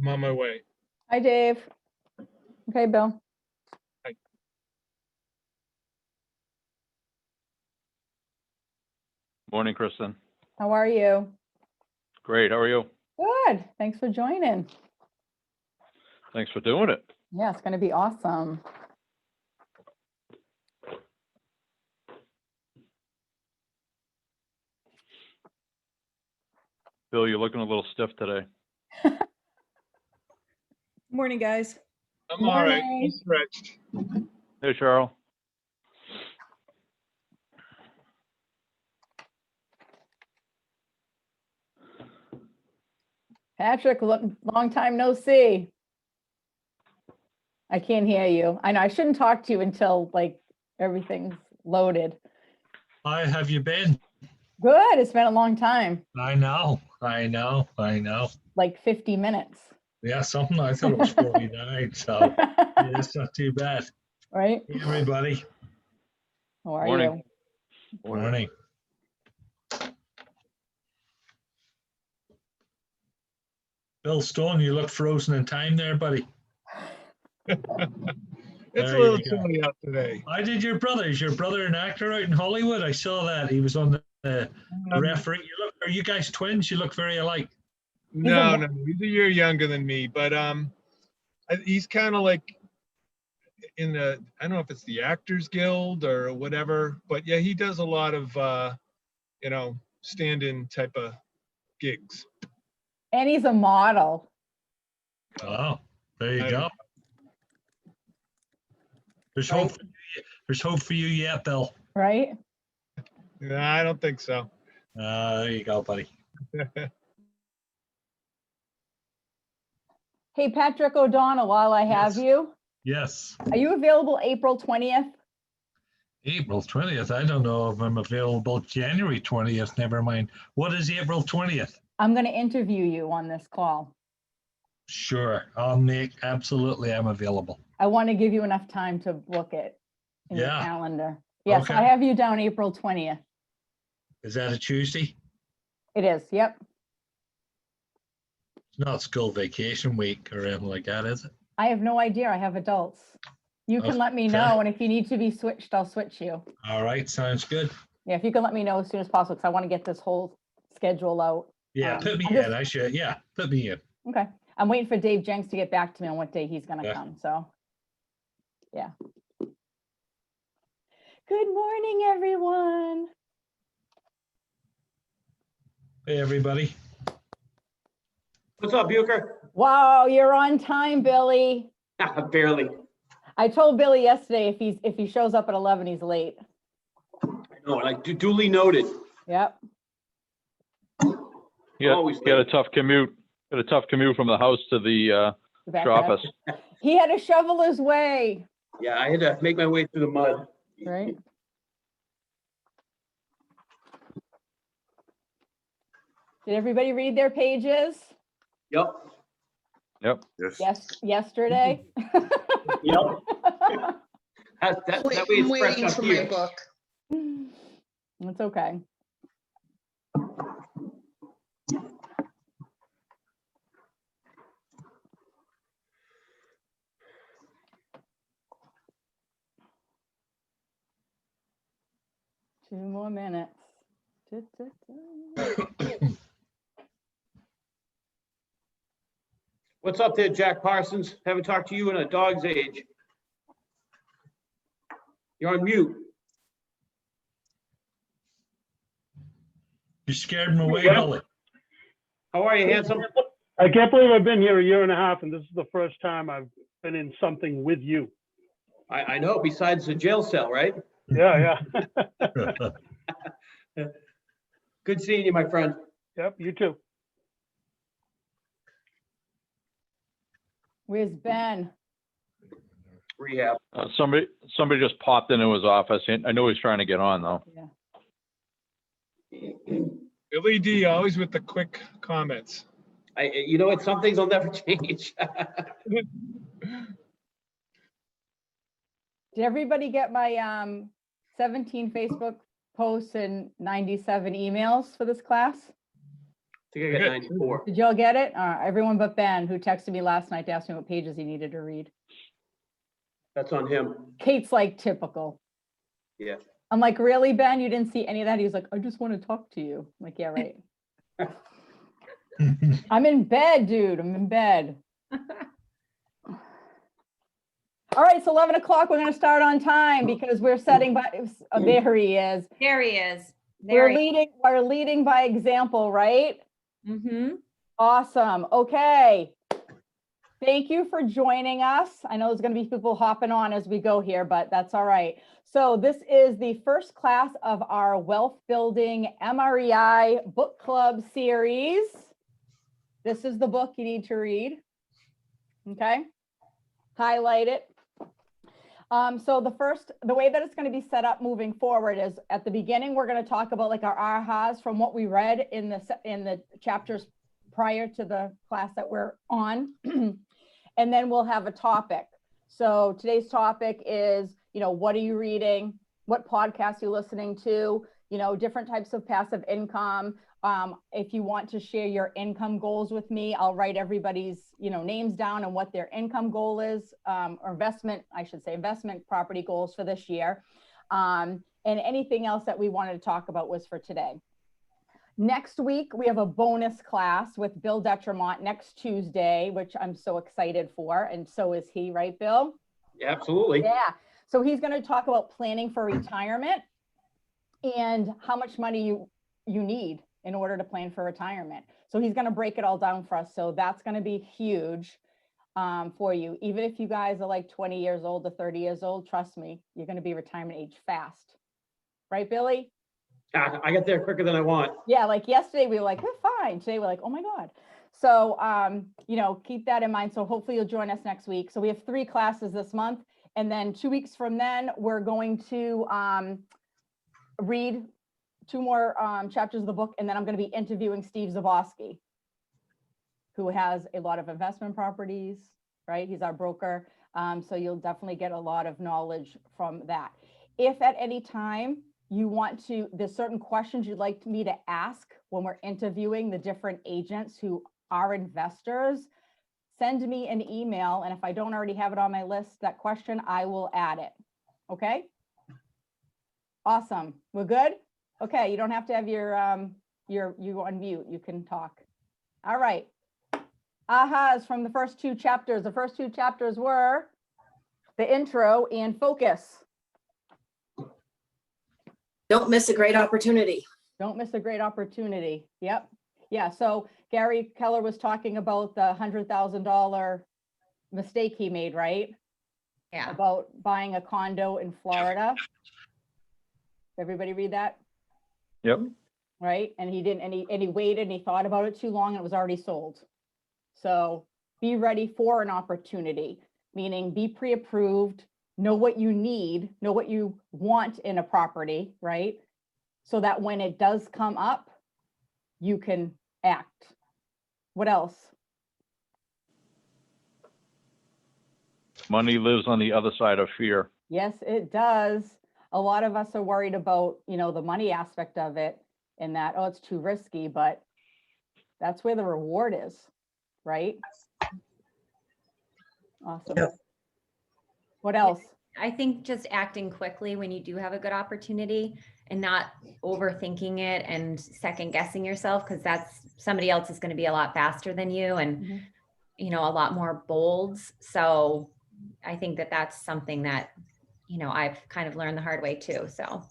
I'm on my way. Hi, Dave. Okay, Bill. Hi. Morning, Kristin. How are you? Great. How are you? Good. Thanks for joining. Thanks for doing it. Yeah, it's going to be awesome. Bill, you're looking a little stiff today. Morning, guys. I'm all right. Morning. I'm stretched. Hey, Cheryl. Patrick, long time no see. I can't hear you. I know I shouldn't talk to you until like everything's loaded. How have you been? Good. It's been a long time, I know. like 50 minutes. Yeah, something. I thought it was 49, so yeah, that's not too bad. Right? Hey, everybody. How are Morning. you? Morning. Bill Stone, you look frozen in time there, buddy. It's There a little you go. chilly out today. I did your brother. Is your brother an actor out in Hollywood? I saw that. He was on the referee. Are you guys twins? You look very alike. No, he's a year younger than me, but he's kind of like in the, I don't know if it's the Actors Guild or whatever, but yeah, he does a lot of stand-in type of gigs. And he's a model. Oh, there you I go. don't- There's Right. hope. There's hope for you yet, Bill. Right? No, I don't think so. There you go, buddy. Hey, Patrick O'Donnell, while I have Yes. you, Yes. are you available April 20th? April 20th. I don't know if I'm available January 20th. Never mind. What is April 20th? I'm going to interview you on this call. Sure. Absolutely, I'm available. I want to give you enough time to book it in your Yeah. calendar. Yes, Okay. I have you down April 20th. Is that a Tuesday? It is. Yep. It's not school vacation week or anything like that, is it? I have no idea. I have adults. You can let me Okay. know. And if you need to be switched, I'll switch you. All right. Sounds good. Yeah, if you can let me know as soon as possible, because I want to get this whole schedule out. Yeah. Put me I'm in. just- I should. Yeah. Put me in. Okay. I'm waiting for Dave Jenks to get back to me on what day he's going to Yeah. come. So, yeah. Good morning, everyone. Hey, everybody. What's up, Buker? Wow, you're on time, Billy. Barely. I told Billy yesterday if he shows up at 11, he's late. I know, like duly noted. Yep. Always He had a late. tough commute. Had a tough commute from the house to the The back half. office. He had to shovel his way, Yeah, I had to make my way through the mud. right? Did everybody read their pages? Yep. Yep. Yes, yesterday. Yep. That way I'm it's fresh waiting up for my here. book. It's okay. Two more minutes. What's up there, Jack Parsons? Haven't talked to you in a dog's age. You're on mute. You scared him away, Yeah. Billy. How are you, handsome? I can't believe I've been here a year and a half, and this is the first time I've been in something with you. I know, besides the jail cell, right? Yeah, Good seeing you, my friend. Yep, you too. Where's Ben? Rehab. Somebody just popped into his office. I know he's trying to get on though. Yeah. Billy D, always with the quick comments. You know what? Some things will never change. Did everybody get my 17 Facebook posts and 97 emails for this class? think I got Good. 94. Did y'all get it? Everyone but Ben, who texted me last night to ask me what pages he needed to read. That's on him. Kate's like typical. Yeah. I'm like, really, Ben? You didn't see any of that? He was like, I just want to talk to you. I'm like, yeah, right. I'm in bed, dude. I'm in bed. All right, so 11 o'clock, we're going to start on time because we're setting by, there he is. There he is. There We're leading by example, right? Mm-hmm. Awesome. Okay. Thank you for joining us. I know there's going to be people hopping on as we go here, but that's all right. So this is the first class of our Wealth Building MREI book club series. This is the book you need to read. Okay. Highlight it. So the way that it's going to be set up moving forward is at the beginning, we're going to talk about like our ahas from what we read in the chapters prior to the class that we're on. And then we'll have a topic. So today's topic is, what are you reading? What podcasts are you listening to? Different types of passive income. If you want to share your income goals with me, I'll write everybody's, names down and what their income goal is, or investment property goals for this year. And anything else that we wanted to talk about was for today. Next week, we have a bonus class with Bill Detremont next Tuesday, which I'm so excited for. And so is he, right, Bill? Yeah, absolutely. Yeah. So he's going to talk about planning for retirement and how much money you need in order to plan for retirement. So he's going to break it all down for us. So that's going to be huge for you. Even if you guys are like 20 years old to 30 years old, trust me, you're going to be retirement age fast. Right, Billy? I got there quicker than I want. Yeah, like yesterday we were like, we're fine. Today we're like, oh my God. So, keep that in mind. So hopefully you'll join us next week. So we have 3 classes this month. And then 2 weeks from then, we're going to read 2 more chapters of the book. And then I'm going to be interviewing Steve Zabosky, who has a lot of investment properties, right? He's our broker. So you'll definitely get a lot of knowledge from that. If at any time there's certain questions you'd like me to ask when we're interviewing the different agents who are investors, send me an email. And if I don't already have it on my list, that question, I will add it. Okay. Awesome. We're good. Okay. You don't have to have you on mute. You can talk. All right. Ahas from the first 2 chapters. The first 2 chapters were the intro and focus. Don't miss a great opportunity. Don't miss a great opportunity. Yep. Yeah. So Gary Keller was talking about the $100,000 mistake he made, right? Yeah. About buying a condo in Florida. Everybody read that? Yep. Right. And he didn't, and he waited and he thought about it too long and it was already sold. So be ready for an opportunity, meaning be pre-approved, know what you need, know what you want in a property, right? So that when it does come up, you can act. What else? Money lives on the other side of fear. Yes, it does. A lot of us are worried about, the money aspect of it and that, oh, it's too risky, but that's where the reward is, right? Awesome. Yeah. What else? I think just acting quickly when you do have a good opportunity and not overthinking it and second guessing yourself, because somebody else is going to be a lot faster than you and, a lot more bold. So I think that's something that, I've kind of learned the hard way too. So.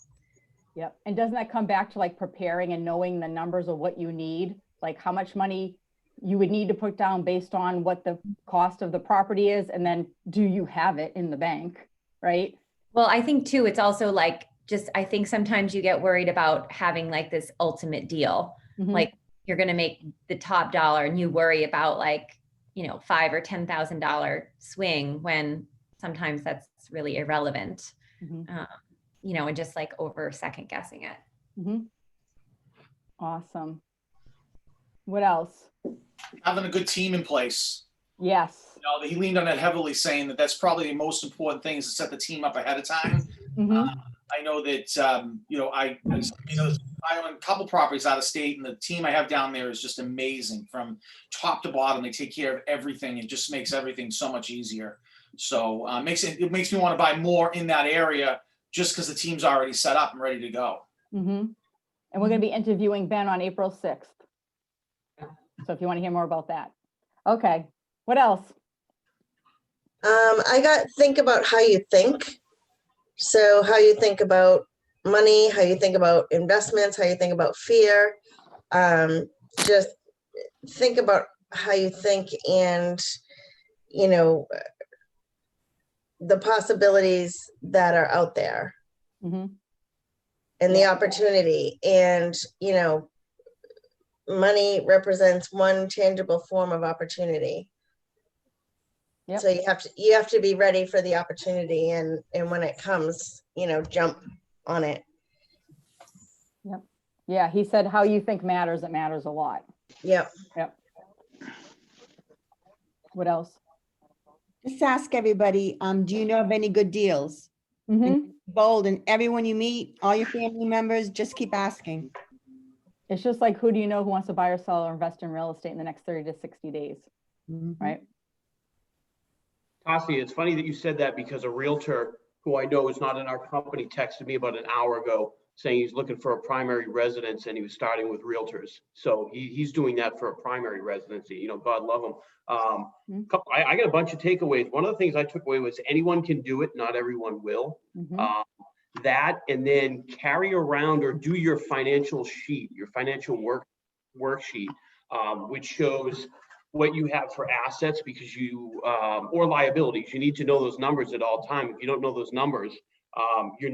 Yep. And doesn't that come back to like preparing and knowing the numbers of what you need, like how much money you would need to put down based on what the cost of the property is, and then do you have it in the bank, right? Well, I think too, it's also like, I think sometimes you get worried about having like this ultimate deal, like you're going to make the top dollar and you worry about like, $5,000 or $10,000 swing when sometimes that's really irrelevant, and just like over second guessing it. Awesome. What else? Having a good team in place. Yes. He leaned on it heavily, saying that that's probably the most important thing, is to set the team up ahead of time. I know that, I own a couple properties out of state, and the team I have down there is just amazing from top to bottom. They take care of everything and just makes everything so much easier. So it makes me want to buy more in that area just because the team's already set up and ready to go. And we're going to be interviewing Ben on April 6th. So if you want to hear more about that. Okay, what else? I got think about how you think. So how you think about money, how you think about investments, how you think about fear. Just think about how you think and, you know, the possibilities that are out there and the opportunity. And, you know, money represents one tangible form of opportunity. So you have to be ready for the opportunity, and when it comes, you know, jump on it. Yeah, he said how you think matters. It matters a lot. Yep. What else? Just ask everybody, do you know of any good deals? And bold, and everyone you meet, all your family members, just keep asking. It's just like, who do you know who wants to buy or sell or invest in real estate in the next 30 to 60 days, right? Tassi, it's funny that you said that, because a realtor who I know is not in our company texted me about an hour ago saying he's looking for a primary residence, and he was starting with realtors. So he's doing that for a primary residency. You know, God love him. I got a bunch of takeaways. One of the things I took away was anyone can do it, not everyone will. That, and then carry around or do your financial sheet, your financial worksheet, which shows what you have for assets, because you or liabilities. You need to know those numbers at all time. If you don't know those numbers, you're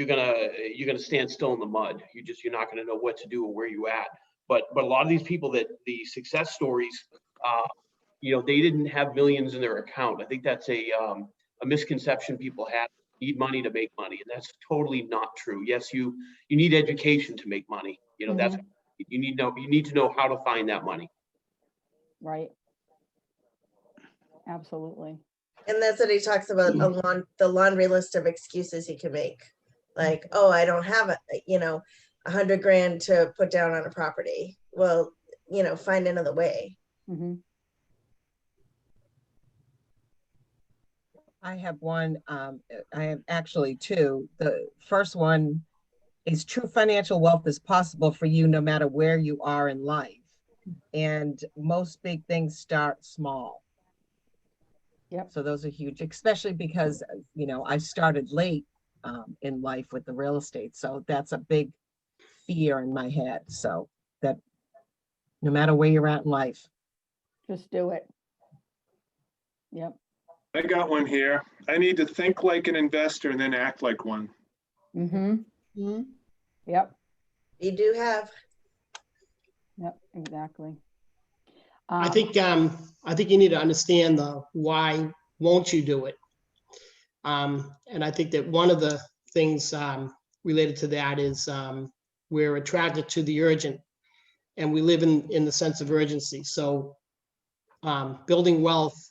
gonna stand still in the mud. You're not gonna know what to do or where you at. But a lot of these people, that the success stories, you know, they didn't have millions in their account. I think that's a misconception people have. You need money to make money, and that's totally not true. Yes, you need education to make money. You know, that's you need to know how to find that money. Right. Absolutely. And that's what he talks about, the laundry list of excuses he can make. Like, oh, I don't have $100 grand to put down on a property. Well, you know, find another way. I have one. I have actually two. The first one is true financial wealth is possible for you no matter where you are in life. And most big things start small. So those are huge, especially because, you know, I started late in life with the real estate. So that's a big fear in my head. So that no matter where you're at in life, just do it. I got one here. I need to think like an investor and then act like one. You do have. Exactly. I think you need to understand the why won't you do it. And I think that one of the things related to that is we're attracted to the urgent, and we live in the sense of urgency. So building wealth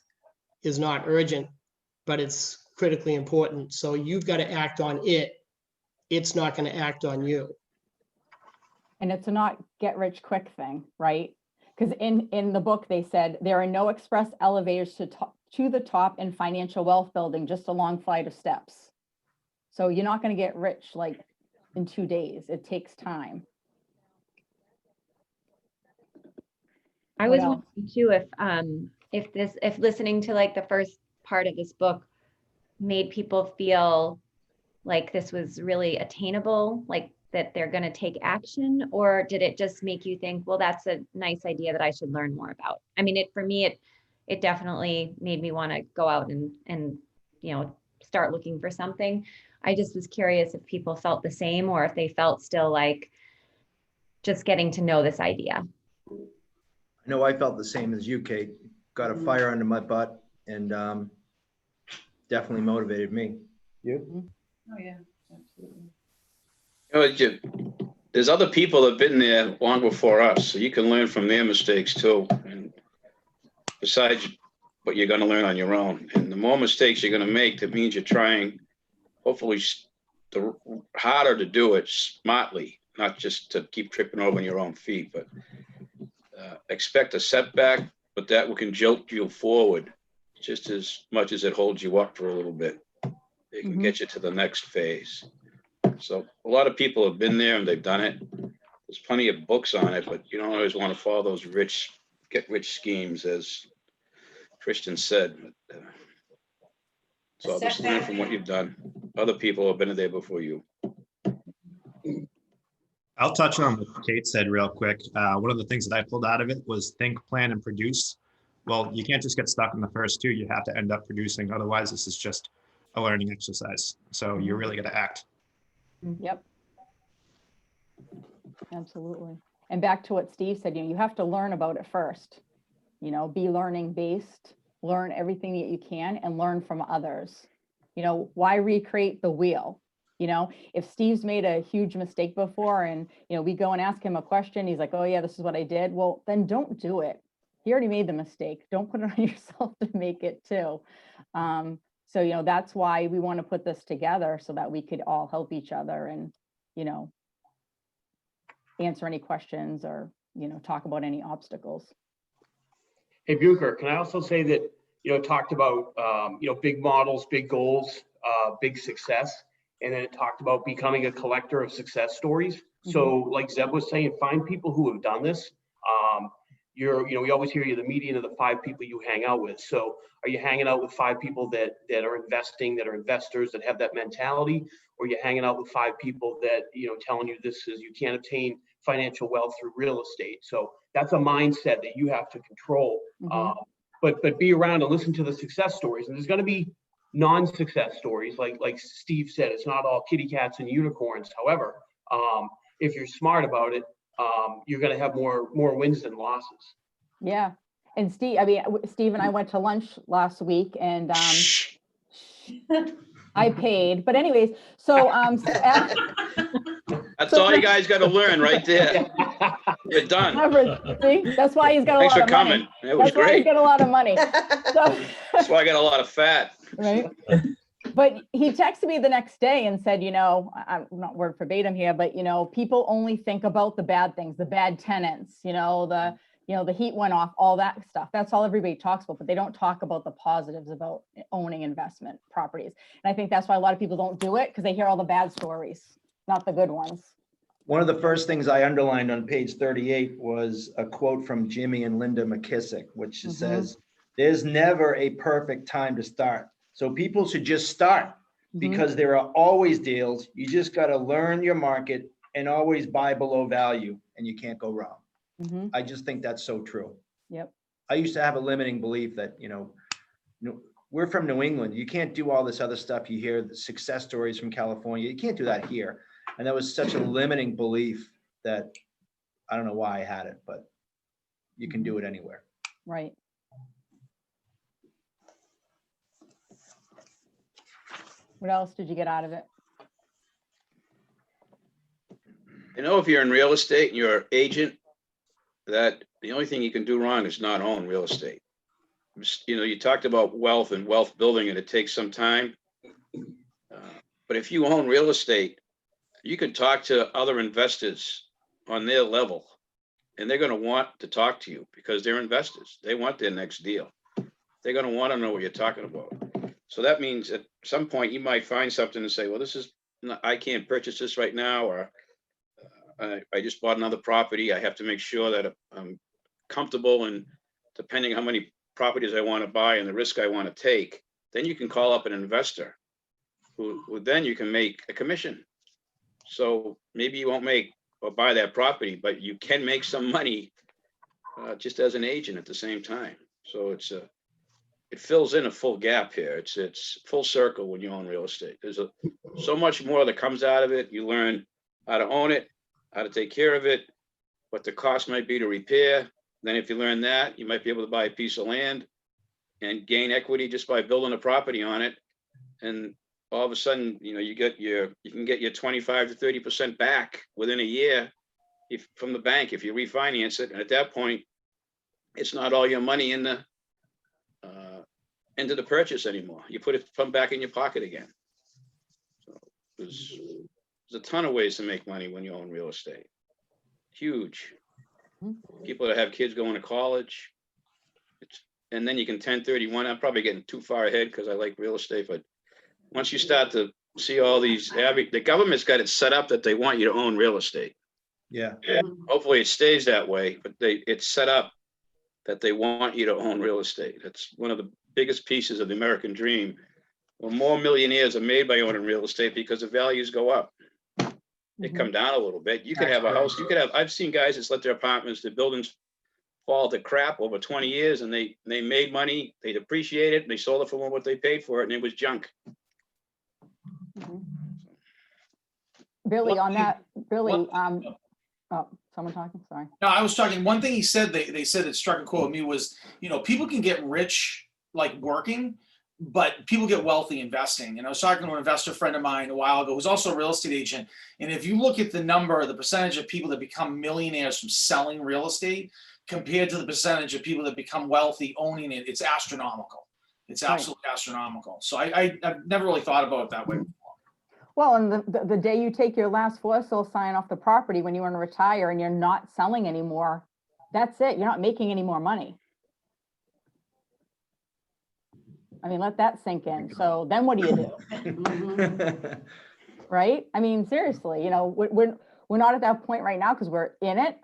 is not urgent, but it's critically important. So you've got to act on it. It's not going to act on you. And it's a not get rich quick thing, right? Because in the book, they said there are no express elevators to the top in financial wealth building, just a long flight of steps. So you're not going to get rich like in 2 days. It takes time. I was wondering too, if listening to like the first part of this book made people feel like this was really attainable, like that they're going to take action, or did it just make you think, well, that's a nice idea that I should learn more about? I mean, for me, it definitely made me want to go out and you know, start looking for something. I just was curious if people felt the same, or if they felt still like just getting to know this idea. I know I felt the same as you, Kate. Got a fire under my butt, and definitely motivated me. You? Oh yeah, absolutely. There's other people that have been there long before us, so you can learn from their mistakes too. And besides what you're going to learn on your own, and the more mistakes you're going to make, that means you're trying, hopefully the harder to do it smartly, not just to keep tripping over your own feet, but expect a setback, but that can jolt you forward just as much as it holds you up for a little bit. It can get you to the next phase. So a lot of people have been there and they've done it. There's plenty of books on it, but you don't always want to follow those get rich schemes, as Kristin said. So just learn from what you've done. Other people have been there before you. I'll touch on what Kate said real quick. One of the things that I pulled out of it was think, plan, and produce. Well, you can't just get stuck in the first two. You have to end up producing. Otherwise, this is just a learning exercise. So you're really going to act. Yep. Absolutely. And back to what Steve said, you have to learn about it first. Be learning based, learn everything that you can and learn from others. Why recreate the wheel? If Steve's made a huge mistake before and, we go and ask him a question, he's like, oh yeah, this is what I did. Well, then don't do it. He already made the mistake. Don't put it on yourself to make it too. So, that's why we want to put this together so that we could all help each other and, answer any questions or, talk about any obstacles. Hey, Buker, can I also say that, talked about, big models, big goals, big success. And then it talked about becoming a collector of success stories. So like Zeb was saying, find people who have done this. We always hear you the median of the 5 people you hang out with. So are you hanging out with 5 people that are investing, that are investors, that have that mentality? Or are you hanging out with 5 people that, telling you you can't obtain financial wealth through real estate? So that's a mindset that you have to control. But be around and listen to the success stories. And there's going to be non-success stories, like Steve said. It's not all kitty cats and unicorns. However, if you're smart about it, you're going to have more wins than losses. Yeah. And Steve and I went to lunch last week and I paid, but anyways, so that's all you guys got to learn right there. You're done. See, that's why he's got a lot of money. Thanks for coming. It was great. Why he's got a lot of money. So, that's why I got a lot of fat. Right. But he texted me the next day and said, I'm not word verbatim here, but people only think about the bad things, the bad tenants, the heat went off, all that stuff. That's all everybody talks about, but they don't talk about the positives about owning investment properties. And I think that's why a lot of people don't do it, because they hear all the bad stories, not the good ones. One of the first things I underlined on page 38 was a quote from Jimmy and Linda McKissick, which says, there's never a perfect time to start. So people should just start because there are always deals. You just got to learn your market and always buy below value, and you can't go wrong. I just think that's so true. Yep. I used to have a limiting belief that, we're from New England. You can't do all this other stuff. You hear the success stories from California. You can't do that here. And that was such a limiting belief that I don't know why I had it, but you can do it anywhere. Right. What else did you get out of it? If you're in real estate and you're an agent, that the only thing you can do wrong is not own real estate. You talked about wealth and wealth building, and it takes some time. But if you own real estate, you can talk to other investors on their level, and they're going to want to talk to you because they're investors. They want their next deal. They're going to want to know what you're talking about. So that means at some point you might find something and say, well, I can't purchase this right now, or I just bought another property. I have to make sure that I'm comfortable, and depending how many properties I want to buy and the risk I want to take, then you can call up an investor who then you can make a commission. So maybe you won't make or buy that property, but you can make some money just as an agent at the same time. So it fills in a full gap here. It's full circle when you own real estate. There's so much more that comes out of it. You learn how to own it, how to take care of it, what the cost might be to repair. Then if you learn that, you might be able to buy a piece of land and gain equity just by building a property on it. And all of a sudden, you can get your 25 to 30% back within a year from the bank if you refinance it. And at that point, it's not all your money into the purchase anymore. You put it back in your pocket again. So There's a ton of ways to make money when you own real estate. Huge. People that have kids going to college. And then you can 1031. I'm probably getting too far ahead because I like real estate, but once you start to see all these, the government's got it set up that they want you to own real estate. Yeah. And hopefully it stays that way, but it's set up that they want you to own real estate. That's one of the biggest pieces of the American dream. Well, more millionaires are made by owning real estate because the values go up. They come down a little bit. You could have a house, I've seen guys that let their apartments, their buildings fall to crap over 20 years and they made money, they depreciated, and they sold it for what they paid for it, and it was junk. Billy, on that, Billy, oh, someone talking, sorry. No, I was talking, one thing he said, they said it struck a chord with me was, people can get rich like working, but people get wealthy investing. And I was talking to an investor friend of mine a while ago who's also a real estate agent. And if you look at the percentage of people that become millionaires from selling real estate compared to the percentage of people that become wealthy owning it, it's astronomical. It's absolutely astronomical. So I've never really thought about it that way. Well, and the day you take your last floor sign off the property when you want to retire and you're not selling anymore, that's it. You're not making any more money. I mean, let that sink in. So then what do you do? Right? I mean, seriously, we're not at that point right now because we're in it.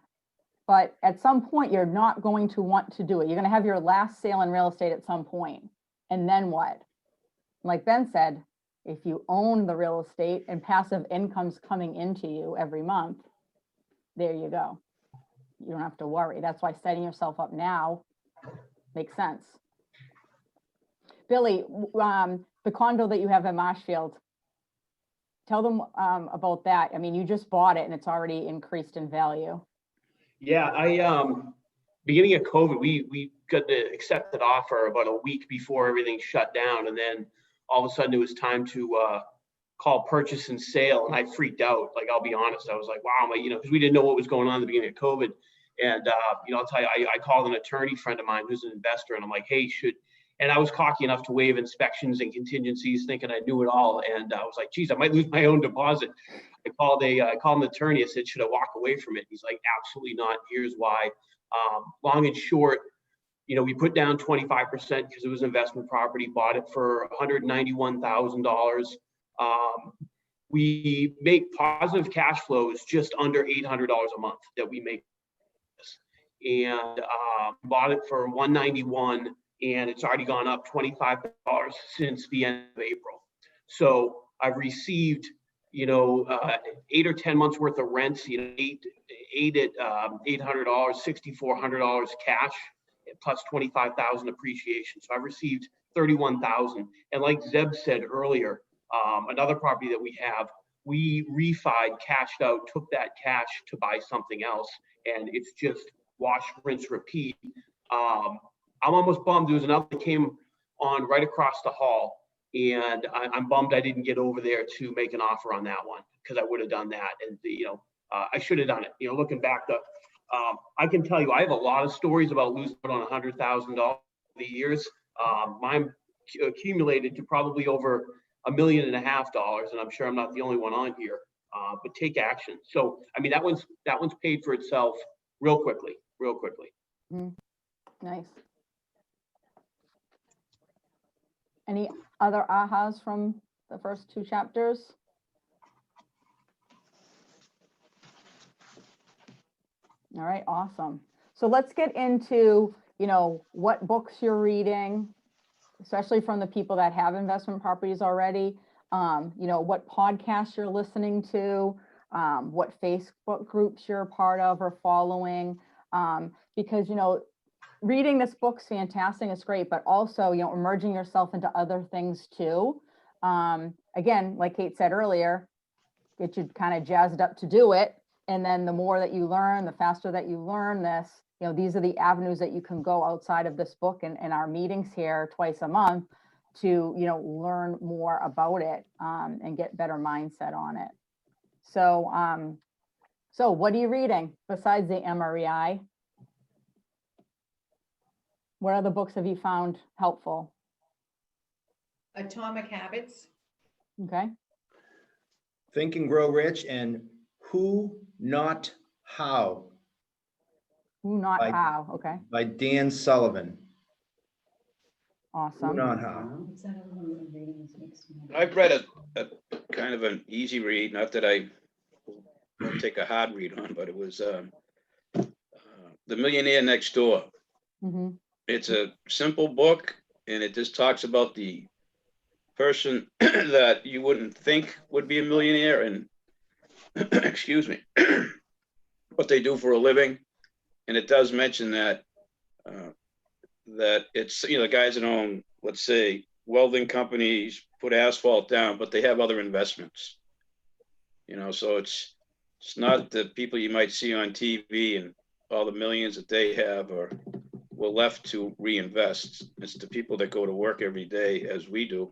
But at some point, you're not going to want to do it. You're going to have your last sale in real estate at some point. And then what? Like Ben said, if you own the real estate and passive income's coming into you every month, there you go. You don't have to worry. That's why setting yourself up now makes sense. Billy, the condo that you have in Marshfield, tell them about that. I mean, you just bought it and it's already increased in value. Yeah, beginning of COVID, we got the accepted offer about a week before everything shut down. And then all of a sudden it was time to call purchase and sale. And I freaked out. Like, I'll be honest. I was like, wow, because we didn't know what was going on at the beginning of COVID. And, I'll tell you, I called an attorney friend of mine who's an investor and I'm like, hey, and I was cocky enough to waive inspections and contingencies thinking I knew it all. And I was like, geez, I might lose my own deposit. I called an attorney. I said, should I walk away from it? He's like, absolutely not. Here's why. Long and short, we put down 25% because it was investment property, bought it for $191,000. We make positive cash flows just under $800 a month that we make. And bought it for $191,000. And it's already gone up $25 since the end of April. So I've received, 8 or 10 months worth of rents, eight at $800, $6,400 cash, plus $25,000 appreciation. So I've received $31,000. And like Zeb said earlier, another property that we have, we refied, cashed out, took that cash to buy something else, and it's just wash, rinse, repeat. I'm almost bummed. There was another that came on right across the hall, and I'm bummed I didn't get over there to make an offer on that one because I would have done that. And I should have done it. Looking back, I can tell you I have a lot of stories about losing out on $100,000 over the years. Mine accumulated to probably over $1.5 million, and I'm sure I'm not the only one on here. But take action. So I mean that one's paid for itself real quickly. Nice. Any other ahas from the first two chapters? All right, awesome. So let's get into, what books you're reading, especially from the people that have investment properties already, what podcasts you're listening to, what Facebook groups you're a part of or following, because, reading this book's fantastic, it's great, but also, immersing yourself into other things too. Again, like Kate said earlier, get you kind of jazzed up to do it. And then the more that you learn, the faster that you learn this, these are the avenues that you can go outside of this book and our meetings here twice a month to, learn more about it and get better mindset on it. So, so what are you reading besides the MREI? What other books have you found helpful? Atomic Habits. Okay. Think and Grow Rich and Who Not How Who Not By- How, okay, by Dan Sullivan. Who awesome. Not How. I've read a kind of an easy read, not that I won't take a hard read on, but it was The Millionaire Next Door. Mhm. It's a simple book, and it just talks about the person that you wouldn't think would be a millionaire and excuse me, what they do for a living. And it does mention that that it's, you know, the guys that own, let's say, welding companies, put asphalt down, but they have other investments. You know, so it's not the people you might see on TV and all the millions that they have or were left to reinvest. It's the people that go to work every day, as we do,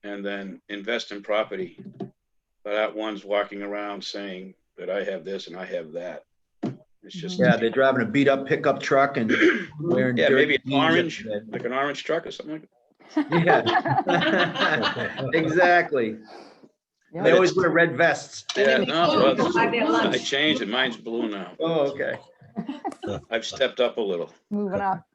and then invest in property. But that one's walking around saying that I have this and I have that. It's just, Yeah, they're driving a beat up pickup truck and wearing yeah, maybe dirty an jeans orange, every day. like an orange truck or something like Yeah, exactly. Yeah. They always wear red vests. that. Yeah, no, Buy their well, I lunch. changed it. Mine's blue now. Oh, okay. I've stepped up a little. Moving up.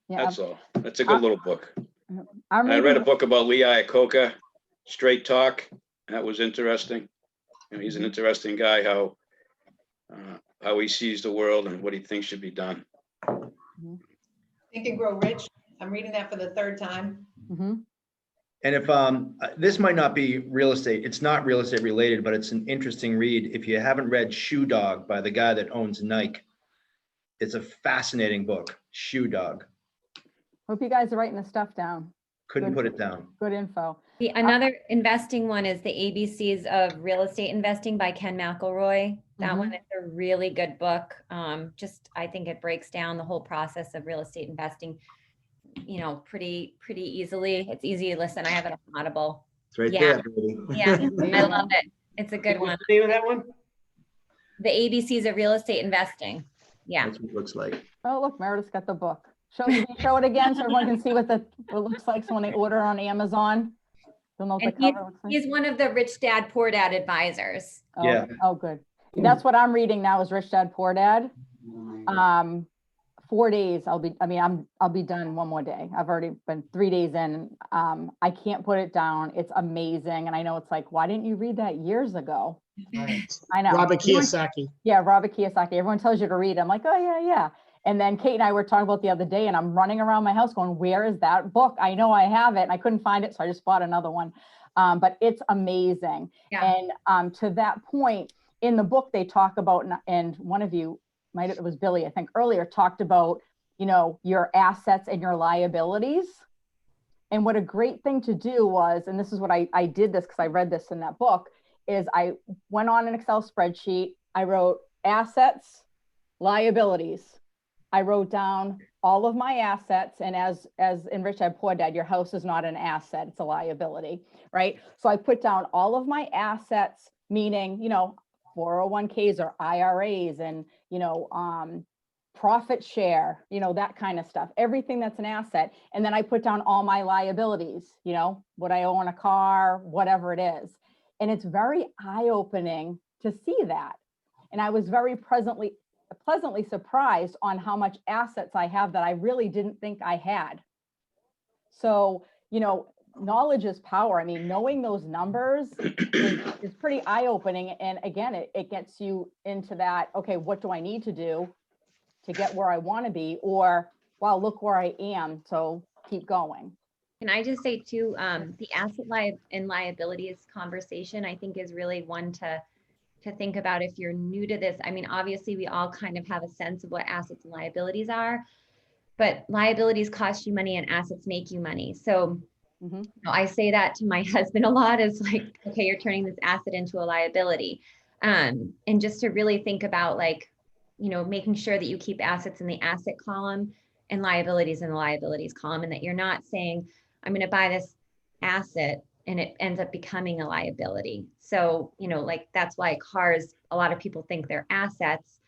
Yeah, That's all. That's a good little book. I'm I read a reading, book about Lee Iacocca, Straight Talk. That was interesting. You know, he's an interesting guy, how he sees the world and what he thinks should be done. Think and Grow Rich. I'm reading that for the third time. Mhm. And if this might not be real estate, it's not real estate related, but it's an interesting read. If you haven't read Shoe Dog by the guy that owns Nike, it's a fascinating book. Shoe Dog. Hope you guys are writing the stuff down. Couldn't Good. put it down. Good info. Another investing one is the ABCs of Real Estate Investing by Ken McElroy. That one is a really good book. I think it breaks down the whole process of real estate investing, you know, pretty easily. It's easy to listen. I have it on Audible. It's right Yeah. there, baby. Yeah, I love it. It's a good one. What's the name of that one? The ABCs of Real Estate Investing. Yeah. That's what it looks like. Oh, look, Meredith's got the book. Show it again so everyone can see what it looks like. So when they order on Amazon, they'll know what And the cover looks like. he's one of the Rich Dad, Poor Dad advisors. Oh, Yeah. Oh, good. That's what I'm reading now is Rich Dad, Poor Dad. 4 days. I'll be done one more day. I've already been 3 days in. I can't put it down. It's amazing. And I know it's like, why didn't you read that years ago? I know. Robert Kiyosaki. Yeah, Robert Kiyosaki. Everyone tells you to read. I'm like, oh yeah, yeah. And then Kate and I were talking about the other day and I'm running around my house going, where is that book? I know I have it and I couldn't find it. So I just bought another one. But it's amazing. Yeah. And to that point in the book, they talk about, and one of you, it was Billy, I think earlier, talked about, you know, your assets and your liabilities. And what a great thing to do was, and this is what I did this because I read this in that book, is I went on an Excel spreadsheet. I wrote assets, liabilities. I wrote down all of my assets. And as in Rich Dad Poor Dad, your house is not an asset, it's a liability, right? So I put down all of my assets, meaning, you know, 401ks or IRAs and, you know, profit share, you know, that kind of stuff, everything that's an asset. And then I put down all my liabilities, you know, what I owe on a car, whatever it is. And it's very eye-opening to see that. And I was very pleasantly surprised on how much assets I have that I really didn't think I had. So, you know, knowledge is power. I mean, knowing those numbers is pretty eye-opening. And again, it gets you into that, okay, what do I need to do to get where I want to be? Or, wow, look where I am. So keep going. Can I just say too, the asset and liabilities conversation, I think is really one to think about if you're new to this. I mean, obviously we all kind of have a sense of what assets and liabilities are, but liabilities cost you money and assets make you money. So you know, I say that to my husband a lot is like, okay, you're turning this asset into a liability. And just to really think about like, you know, making sure that you keep assets in the asset column and liabilities in the liabilities column, and that you're not saying, I'm going to buy this asset and it ends up becoming a liability. So, you know, like that's why cars, a lot of people think they're assets,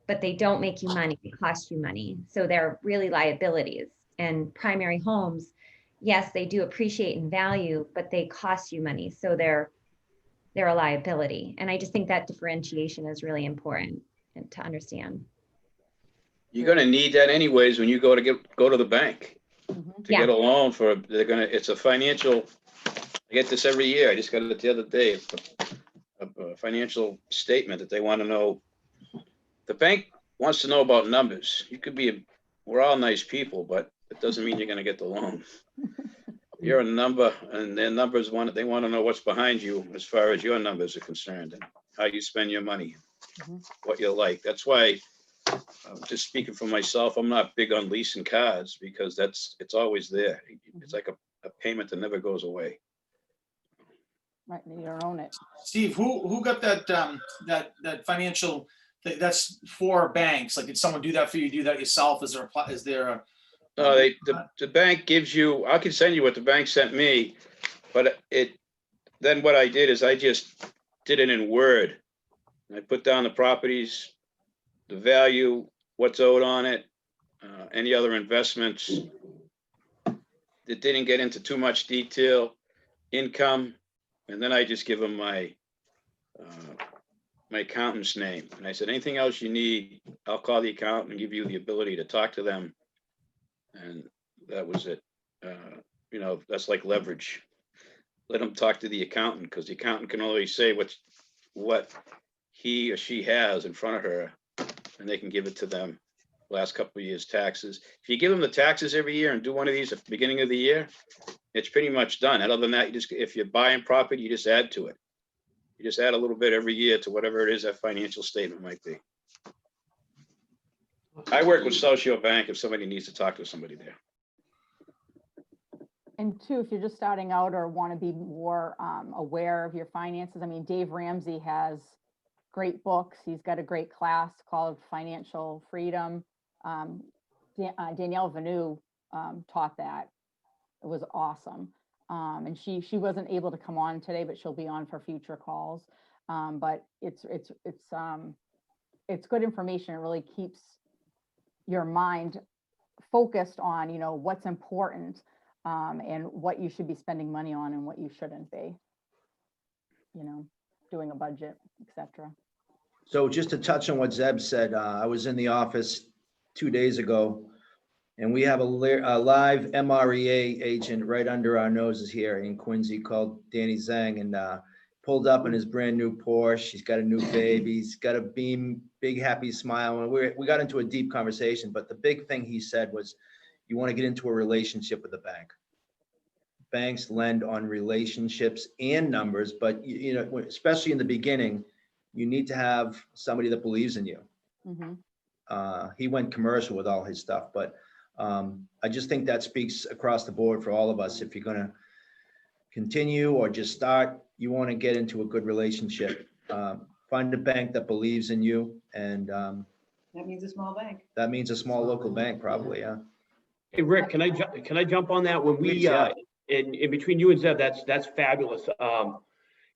but they don't make you money, they cost you money. So they're really liabilities. And primary homes, yes, they do appreciate in value, but they cost you money. So they're they're a liability. And I just think that differentiation is really important to understand. You're gonna need that anyways when you go to the bank to get a loan for, it's a financial, I get this every year. I just got it the other day. A financial statement that they want to know. The bank wants to know about numbers. You could be, we're all nice people, but it doesn't mean you're gonna get the loan. You're a number, and their numbers they want to know what's behind you as far as your numbers are concerned and how you spend your money, what you like. That's why, just speaking for myself, I'm not big on leasing cars because it's always there. It's like a payment that never goes away. Right, you don't own it. Steve, who got that that financial, that's for banks? Like, did someone do that for you? Do that yourself? Is there a No, the bank gives you, I can send you what the bank sent me, but then what I did is I just did it in Word. I put down the properties, the value, what's owed on it, any other investments. It didn't get into too much detail, income, and then I just give them my accountant's name. And I said, anything else you need, I'll call the accountant and give you the ability to talk to them. And that was it. You know, that's like leverage. Let them talk to the accountant, because the accountant can only say what he or she has in front of her, and they can give it to them. Last couple of years' taxes. If you give them the taxes every year and do one of these at the beginning of the year, it's pretty much done. And other than that, if you're buying property, you just add to it. You just add a little bit every year to whatever it is that financial statement might be. I work with Socio Bank if somebody needs to talk to somebody there. And two, if you're just starting out or want to be more aware of your finances, I mean, Dave Ramsey has great books. He's got a great class called Financial Freedom. Danielle Vanu taught that. It was awesome. And she wasn't able to come on today, but she'll be on for future calls. But it's good information. It really keeps your mind focused on, you know, what's important and what you should be spending money on and what you shouldn't be, you know, doing a budget, etc. So just to touch on what Zeb said, I was in the office 2 days ago, and we have a live MREA agent right under our noses here in Quincy called Danny Zhang, and pulled up in his brand new Porsche. He's got a new baby. He's got a big happy smile. And we got into a deep conversation, but the big thing he said was, you want to get into a relationship with the bank. Banks lend on relationships and numbers, but you know, especially in the beginning, you need to have somebody that believes in you. He went commercial with all his stuff, but I just think that speaks across the board for all of us. If you're going to continue or just start, you want to get into a good relationship. Find a bank that believes in you, and That means a small bank. that means a small local bank, probably. Yeah. Hey, Rick, can I jump on that? When we, Please, yeah. in between you and Zeb, that's fabulous.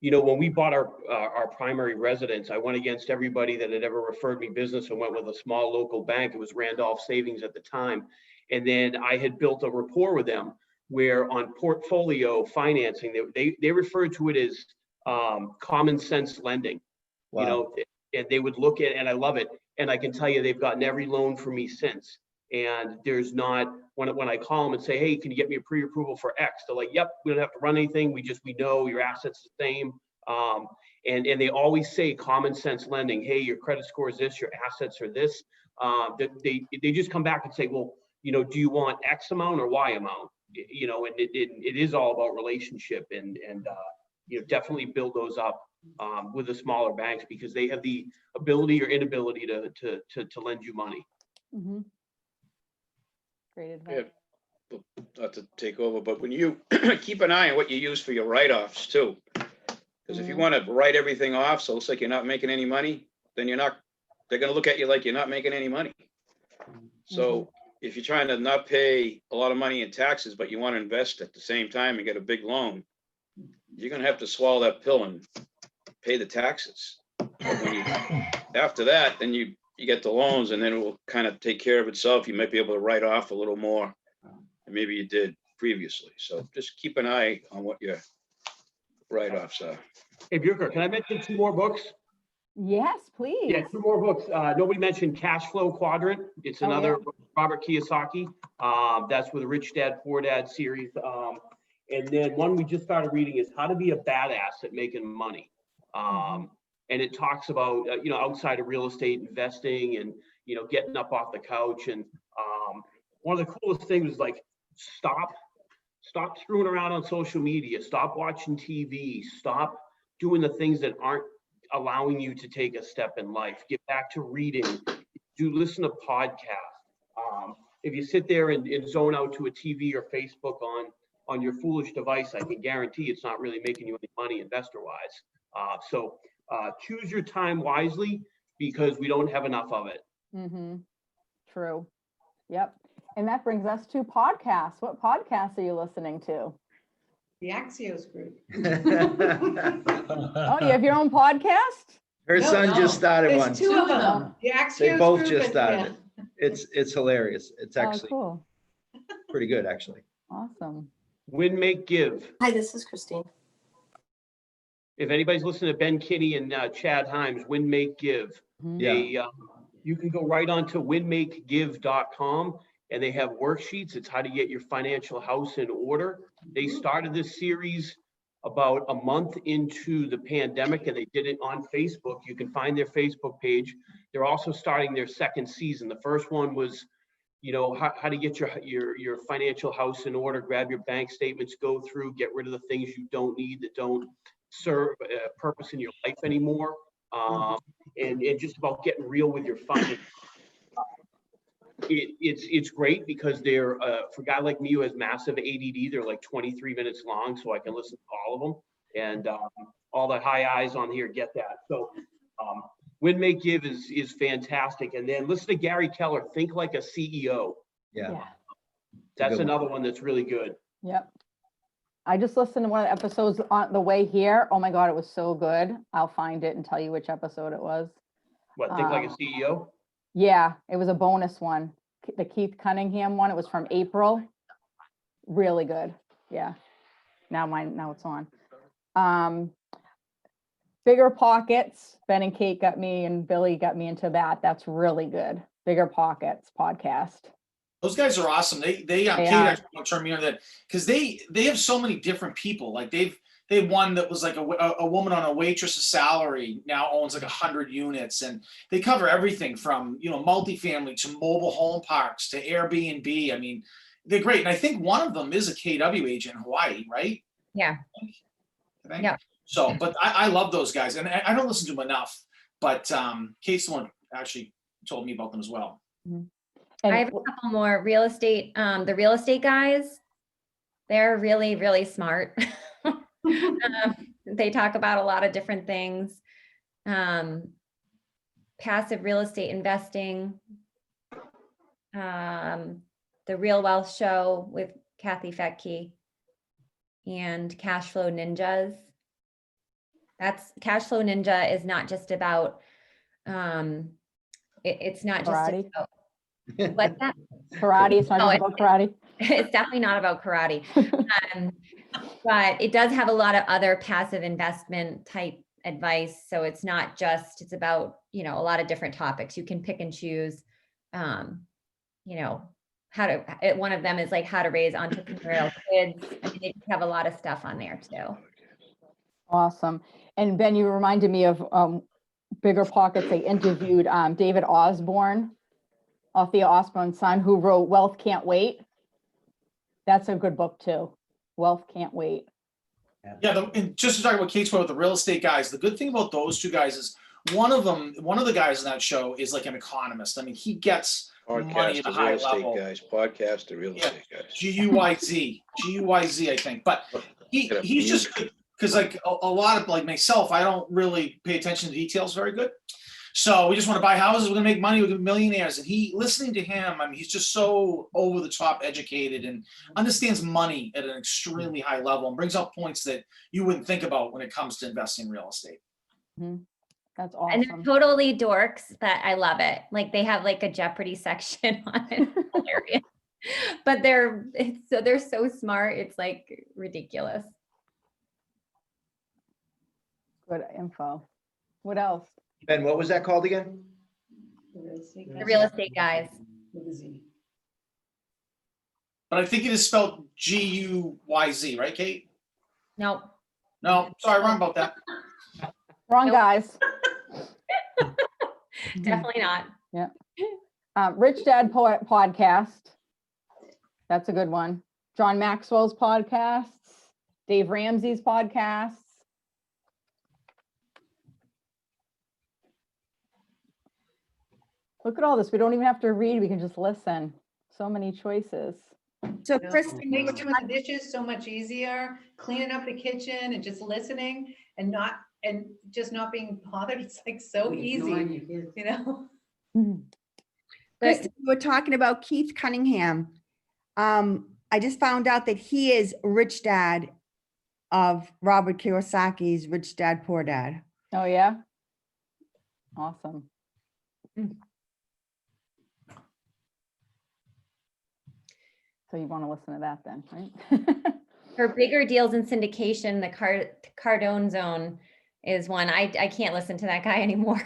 You know, when we bought our primary residence, I went against everybody that had ever referred me business and went with a small local bank. It was Randolph Savings at the time. And then I had built a rapport with them where on portfolio financing, they referred to it as common sense lending. Wow. You know, and they would look at, and I love it. And I can tell you, they've gotten every loan from me since. And there's not, when I call them and say, hey, can you get me a pre-approval for X? They're like, yep, we don't have to run anything. We know your assets the same. And they always say common sense lending. Hey, your credit score is this, your assets are this. They just come back and say, well, you know, do you want X amount or Y amount? You know, and it is all about relationship and you know, definitely build those up with the smaller banks because they have the ability or inability to lend you money. Great advice. Yeah, not to take over, but when you keep an eye on what you use for your write-offs too, because if you want to write everything off, so it looks like you're not making any money, then they're going to look at you like you're not making any money. So if you're trying to not pay a lot of money in taxes, but you want to invest at the same time and get a big loan, you're going to have to swallow that pill and pay the taxes. After that, then you get the loans, and then it will kind of take care of itself. You might be able to write off a little more than maybe you did previously. So just keep an eye on what you're write-offs are. Hey, Buker, can I mention 2 more books? Yes, please. Yeah, 2 more books. Nobody mentioned Cash Flow Quadrant. It's another Robert Kiyosaki. That's with the Rich Dad, Poor Dad series. And then one we just started reading is How to Be a Badass at Making Money. And it talks about, outside of real estate investing and, getting up off the couch. And one of the coolest things is like, stop screwing around on social media, stop watching TV, stop doing the things that aren't allowing you to take a step in life. Get back to reading, listen to podcasts. If you sit there and zone out to a TV or Facebook on your foolish device, I can guarantee it's not really making you any money investor-wise. So choose your time wisely because we don't have enough of it. True. Yep. And that brings us to podcasts. What podcasts are you listening to? The Axios Group. Oh, you have your own podcast? Her son just started There's one. 2 of them. The Axios They both Group just and- started it. It's hilarious. It's actually cool. pretty good, actually. Awesome. Win, Make, Give. Hi, this is Christine. If anybody's listening to Ben Kinney and Chad Himes, Win, Make, Give. You can go right on to winmakegive.com and they have worksheets. It's how to get your financial house in order. They started this series about a month into the pandemic and they did it on Facebook. You can find their Facebook page. They're also starting their 2nd season. The first one was, how to get your financial house in order, grab your bank statements, go through, get rid of the things you don't need that don't serve a purpose in your life anymore. And just about getting real with your finances. It's great because they're for a guy like me who has massive ADD, they're like 23 minutes long, so I can listen to all of them. And all the high eyes on here get that. So Win, Make, Give is fantastic. And then listen to Gary Keller, Think Like a CEO. Yeah. That's another one that's really good. Yep. I just listened to one of the episodes on the way here. Oh my God, it was so good. I'll find it and tell you which episode it was. What, Think Like a CEO? Yeah, it was a bonus one. The Keith Cunningham one. It was from April. Really good. Yeah. Now it's on. Bigger Pockets. Ben and Kate got me and Billy got me into that. That's really good. Bigger Pockets podcast. Those guys are awesome. Kate actually turned me on that because they have so many different people. Like they one that was like a woman on a waitress's salary now owns like 100 units, and they cover everything from multifamily to mobile home parks to Airbnb. I mean, they're great, and I think one of them is a KW agent in Hawaii, right? Yeah. Yeah. So, but I love those guys, and I don't listen to them enough. But Kate's the one actually told me about them as well. I have a couple more real estate. The real estate guys, they're really, really smart. They talk about a lot of different things. Passive real estate investing. The Real Wealth Show with Kathy Fettke and Cash Flow Ninjas. Cash Flow Ninja is not just about, it's not just Karate. about, what's that? Karate. It's not just about karate. It's definitely not about karate. But it does have a lot of other passive investment type advice. So it's not just, it's about, a lot of different topics. You can pick and choose, one of them is like how to raise entrepreneurial kids. I mean, they have a lot of stuff on there too. Awesome. And Ben, you reminded me of Bigger Pockets. They interviewed David Osborne, Althea Osborne's son, who wrote Wealth Can't Wait. That's a good book too. Wealth Can't Wait. Yeah, and just to talk about Kate's point with the real estate guys, the good thing about those two guys is one of the guys in that show is like an economist. I mean, he gets money at a high level. Podcast to real estate guys. GUYZ, I think. But he's just good because like a lot of like myself, I don't really pay attention to details very good. So we just want to buy houses. We're gonna make money. We're gonna be millionaires. And listening to him, I mean, he's just so over the top educated and understands money at an extremely high level and brings up points that you wouldn't think about when it comes to investing in real estate. That's awesome. And they're totally dorks, but I love it. Like they have like a Jeopardy section on it. Hilarious. But they're so smart. It's like ridiculous. Good info. What else? Ben, what was that called again? The real estate guys. But I think it is spelled Guyz, right, Kate? No. No, sorry, wrong about that. Wrong Nope. guys. Definitely not. Yeah. Rich Dad podcast. That's a good one. John Maxwell's podcasts. Dave Ramsey's podcasts. Look at all this. We don't even have to read. We can just listen. So many choices. So You know, Kristin, it you were makes doing the dishes so much easier, cleaning up the kitchen and just listening and just not being bothered. It's like so easy, you know? Kristin, you were talking about Keith Cunningham. I just found out that he is Rich Dad of Robert Kiyosaki's Rich Dad, Poor Dad. Oh, yeah? Awesome. So you want to listen to that then, right? For bigger deals in syndication, the Cardone Zone is one. I can't listen to that guy anymore.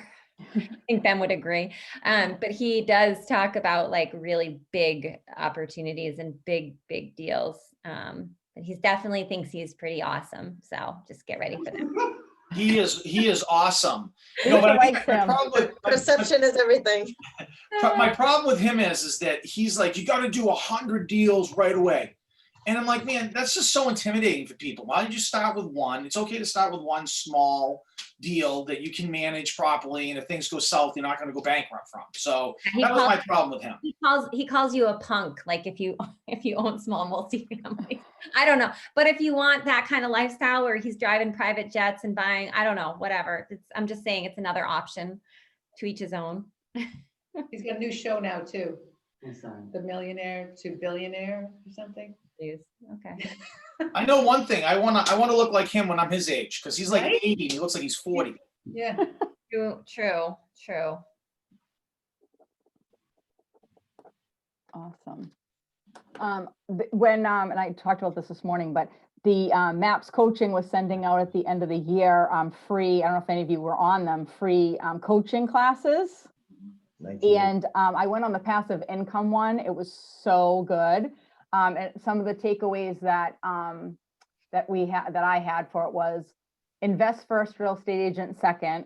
I think Ben would agree. But he does talk about like really big opportunities and big deals. But he definitely thinks he's pretty awesome. So just get ready for that. He is awesome. Lisa But I think likes my him. problem with- Perception is everything. my problem with him is that he's like, you got to do 100 deals right away. And I'm like, man, that's just so intimidating for people. Why don't you start with one? It's okay to start with one small deal that you can manage properly. And if things go south, you're not going to go bankrupt from. So that was my problem with him. He calls you a punk, like if you own small multifamily. I don't know. But if you want that kind of lifestyle where he's driving private jets and buying, I don't know, whatever. I'm just saying it's another option, to each his own. He's got a new show now too. The Millionaire to Billionaire or something. Okay. I know one thing. I want to look like him when I'm his age, because he's like Right? 80 and he looks like he's 40. Yeah. True. Awesome. When, and I talked about this morning, but the MAPS coaching was sending out at the end of the year free, I don't know if any of you were on them, free coaching classes. And I went on the passive income one. It was so good. And some of the takeaways that that I had for it was invest first, real estate agent second,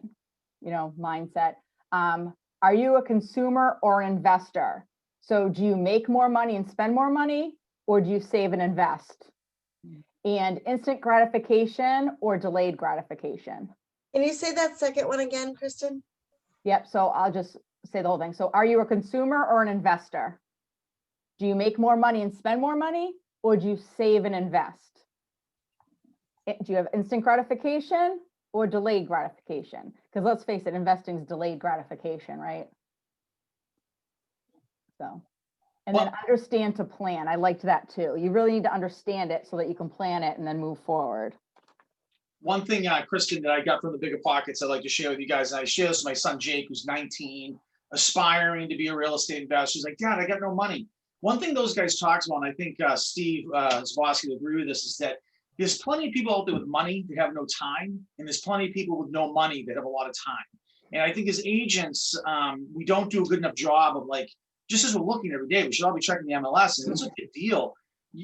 mindset. Are you a consumer or an investor? So do you make more money and spend more money, or do you save and invest? And instant gratification or delayed gratification? Can you say that second one again, Kristin? Yep. So I'll just say the whole thing. So are you a consumer or an investor? Do you make more money and spend more money, or do you save and invest? Do you have instant gratification or delayed gratification? Because let's face it, investing is delayed gratification, right? So, and then understand to plan. I liked that too. You really need to understand it so that you can plan it and then move forward. One thing, Kristin, that I got from the Bigger Pockets I'd like to share with you guys, and I share this with my son Jake, who's 19, aspiring to be a real estate investor. He's like, Dad, I got no money. One thing those guys talk about, and I think Steve Zbosky will agree with this, is that there's plenty of people out there with money that have no time, and there's plenty of people with no money that have a lot of time. And I think as agents, we don't do a good enough job of like, just as we're looking every day, we should all be checking the MLS, and it's a big deal.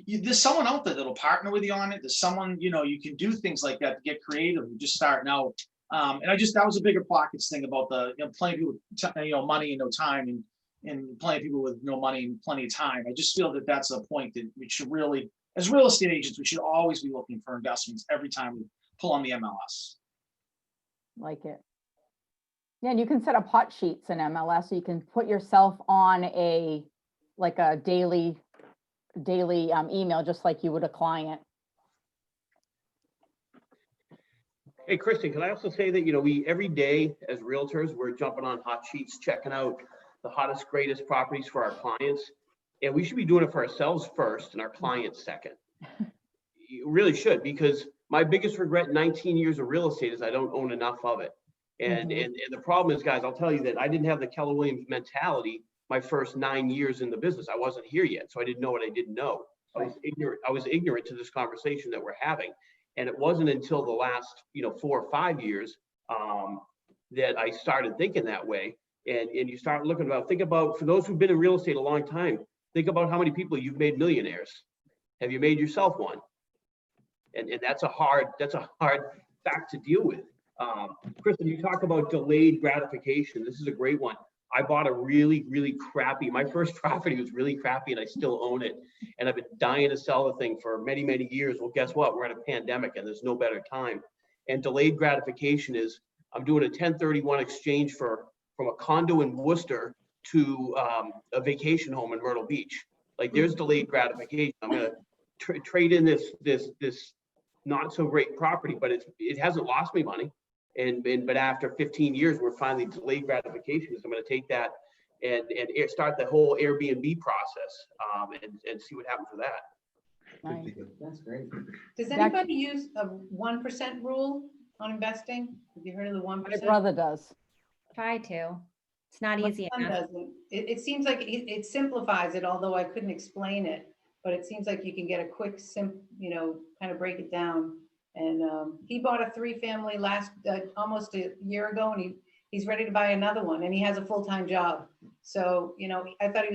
There's someone out there that'll partner with you on it. There's someone, you can do things like that to get creative. You're just starting out. And that was a Bigger Pockets thing about the, plenty of people with, money and no time, and plenty of people with no money and plenty of time. I just feel that that's a point that we should really, as real estate agents, we should always be looking for investments every time we pull on the MLS. Like it. Yeah, and you can set up hot sheets in MLS, so you can put yourself on a daily email, just like you would a client. Hey, Kristin, can I also say that, we every day as realtors, we're jumping on hot sheets, checking out the hottest, greatest properties for our clients. And we should be doing it for ourselves first and our clients second. You really should, because my biggest regret in 19 years of real estate is I don't own enough of it. And the problem is, guys, I'll tell you that I didn't have the Keller Williams mentality my first 9 years in the business. I wasn't here yet, so I didn't know what I didn't know. I was ignorant to this conversation that we're having. And it wasn't until the last, 4 or 5 years that I started thinking that way. And you start think about, for those who've been in real estate a long time, think about how many people you've made millionaires. Have you made yourself one? And that's a hard fact to deal with. Kristin, you talk about delayed gratification. This is a great one. I bought a really, really crappy, my first property was really crappy and I still own it. And I've been dying to sell the thing for many, many years. Well, guess what? We're in a pandemic and there's no better time. And delayed gratification is, I'm doing a 1031 exchange from a condo in Worcester to a vacation home in Myrtle Beach. Like there's delayed gratification. I'm gonna trade in this not so great property, but it hasn't lost me money. But after 15 years, we're finally delayed gratification. So I'm going to take that and start the whole Airbnb process and see what happens with that. Right. That's great. Does anybody use a 1% rule on investing? Have you heard of the 1%? My brother does. Try to. It's not My easy son enough. doesn't. It seems like it simplifies it, although I couldn't explain it. But it seems like you can get a quick, kind of break it down. And he bought a 3-family almost a year ago, and he's ready to buy another one, and he has a full-time job. So, I thought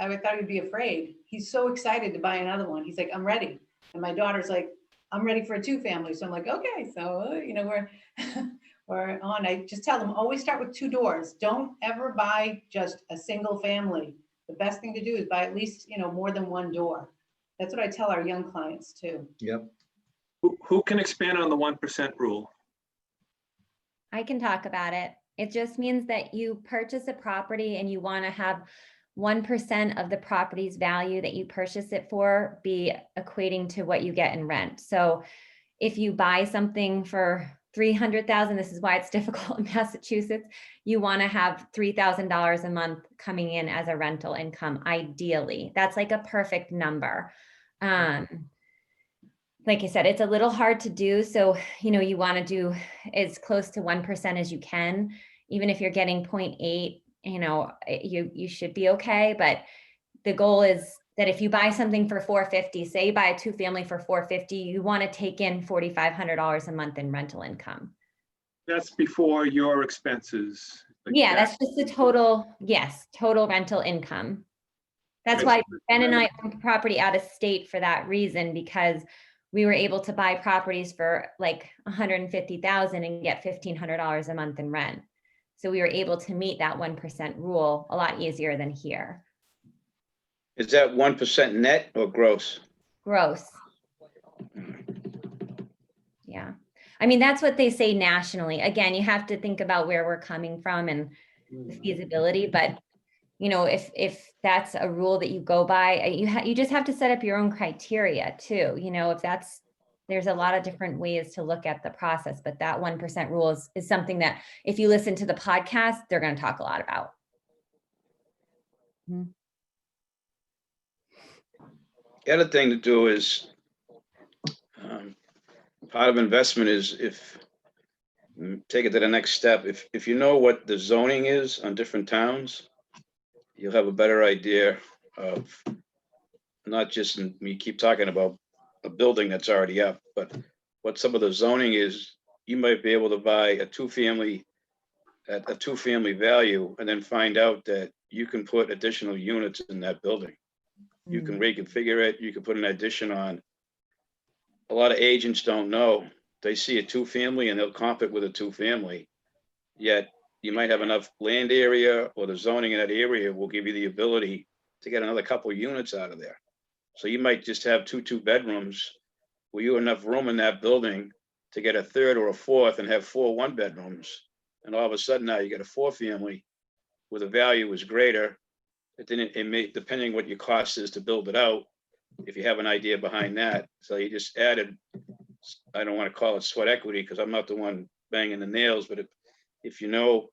I thought he'd be afraid. He's so excited to buy another one. He's like, I'm ready. And my daughter's like, I'm ready for a 2-family. So I'm like, okay, so we're on. I just tell them, always start with 2 doors. Don't ever buy just a single family. The best thing to do is buy at least, more than 1 door. That's what I tell our young clients too. Yep. Who can expand on the 1% rule? I can talk about it. It just means that you purchase a property and you want to have 1% of the property's value that you purchase it for be equating to what you get in rent. So if you buy something for $300,000, this is why it's difficult in Massachusetts, you want to have $3,000 a month coming in as a rental income, ideally. That's like a perfect number. Like I said, it's a little hard to do. So, you want to do as close to 1% as you can. Even if you're getting 0.8, you should be okay. But the goal is that if you buy something for $450, say you buy a 2-family for $450, you want to take in $4,500 a month in rental income. That's before your expenses. Yeah, that's just the total, total rental income. That's why Ben and I own property out of state for that reason, because we were able to buy properties for like $150,000 and get $1,500 a month in rent. So we were able to meet that 1% rule a lot easier than here. Is that 1% net or gross? Gross. Yeah. I mean, that's what they say nationally. Again, you have to think about where we're coming from and the feasibility, but if that's a rule that you go by, you just have to set up your own criteria too. There's a lot of different ways to look at the process, but that 1% rule is something that if you listen to the podcast, they're going to talk a lot about. The other thing to do is part of investment is take it to the next step. If you know what the zoning is on different towns, you'll have a better idea of not just, we keep talking about a building that's already up, but what some of the zoning is. You might be able to buy a 2-family at a 2-family value and then find out that you can put additional units in that building. You can reconfigure it. You can put an addition on. A lot of agents don't know. They see a 2-family and they'll comp it with a 2-family. Yet you might have enough land area, or the zoning in that area will give you the ability to get another couple of units out of there. So you might just have 2 bedrooms where you have enough room in that building to get a 3rd or a 4th and have 4 1-bedrooms. And all of a sudden now you get a 4-family where the value is greater. But then it may, depending what your cost is to build it out, if you have an idea behind that. So you just added, I don't want to call it sweat equity because I'm not the one banging the nails, but if you know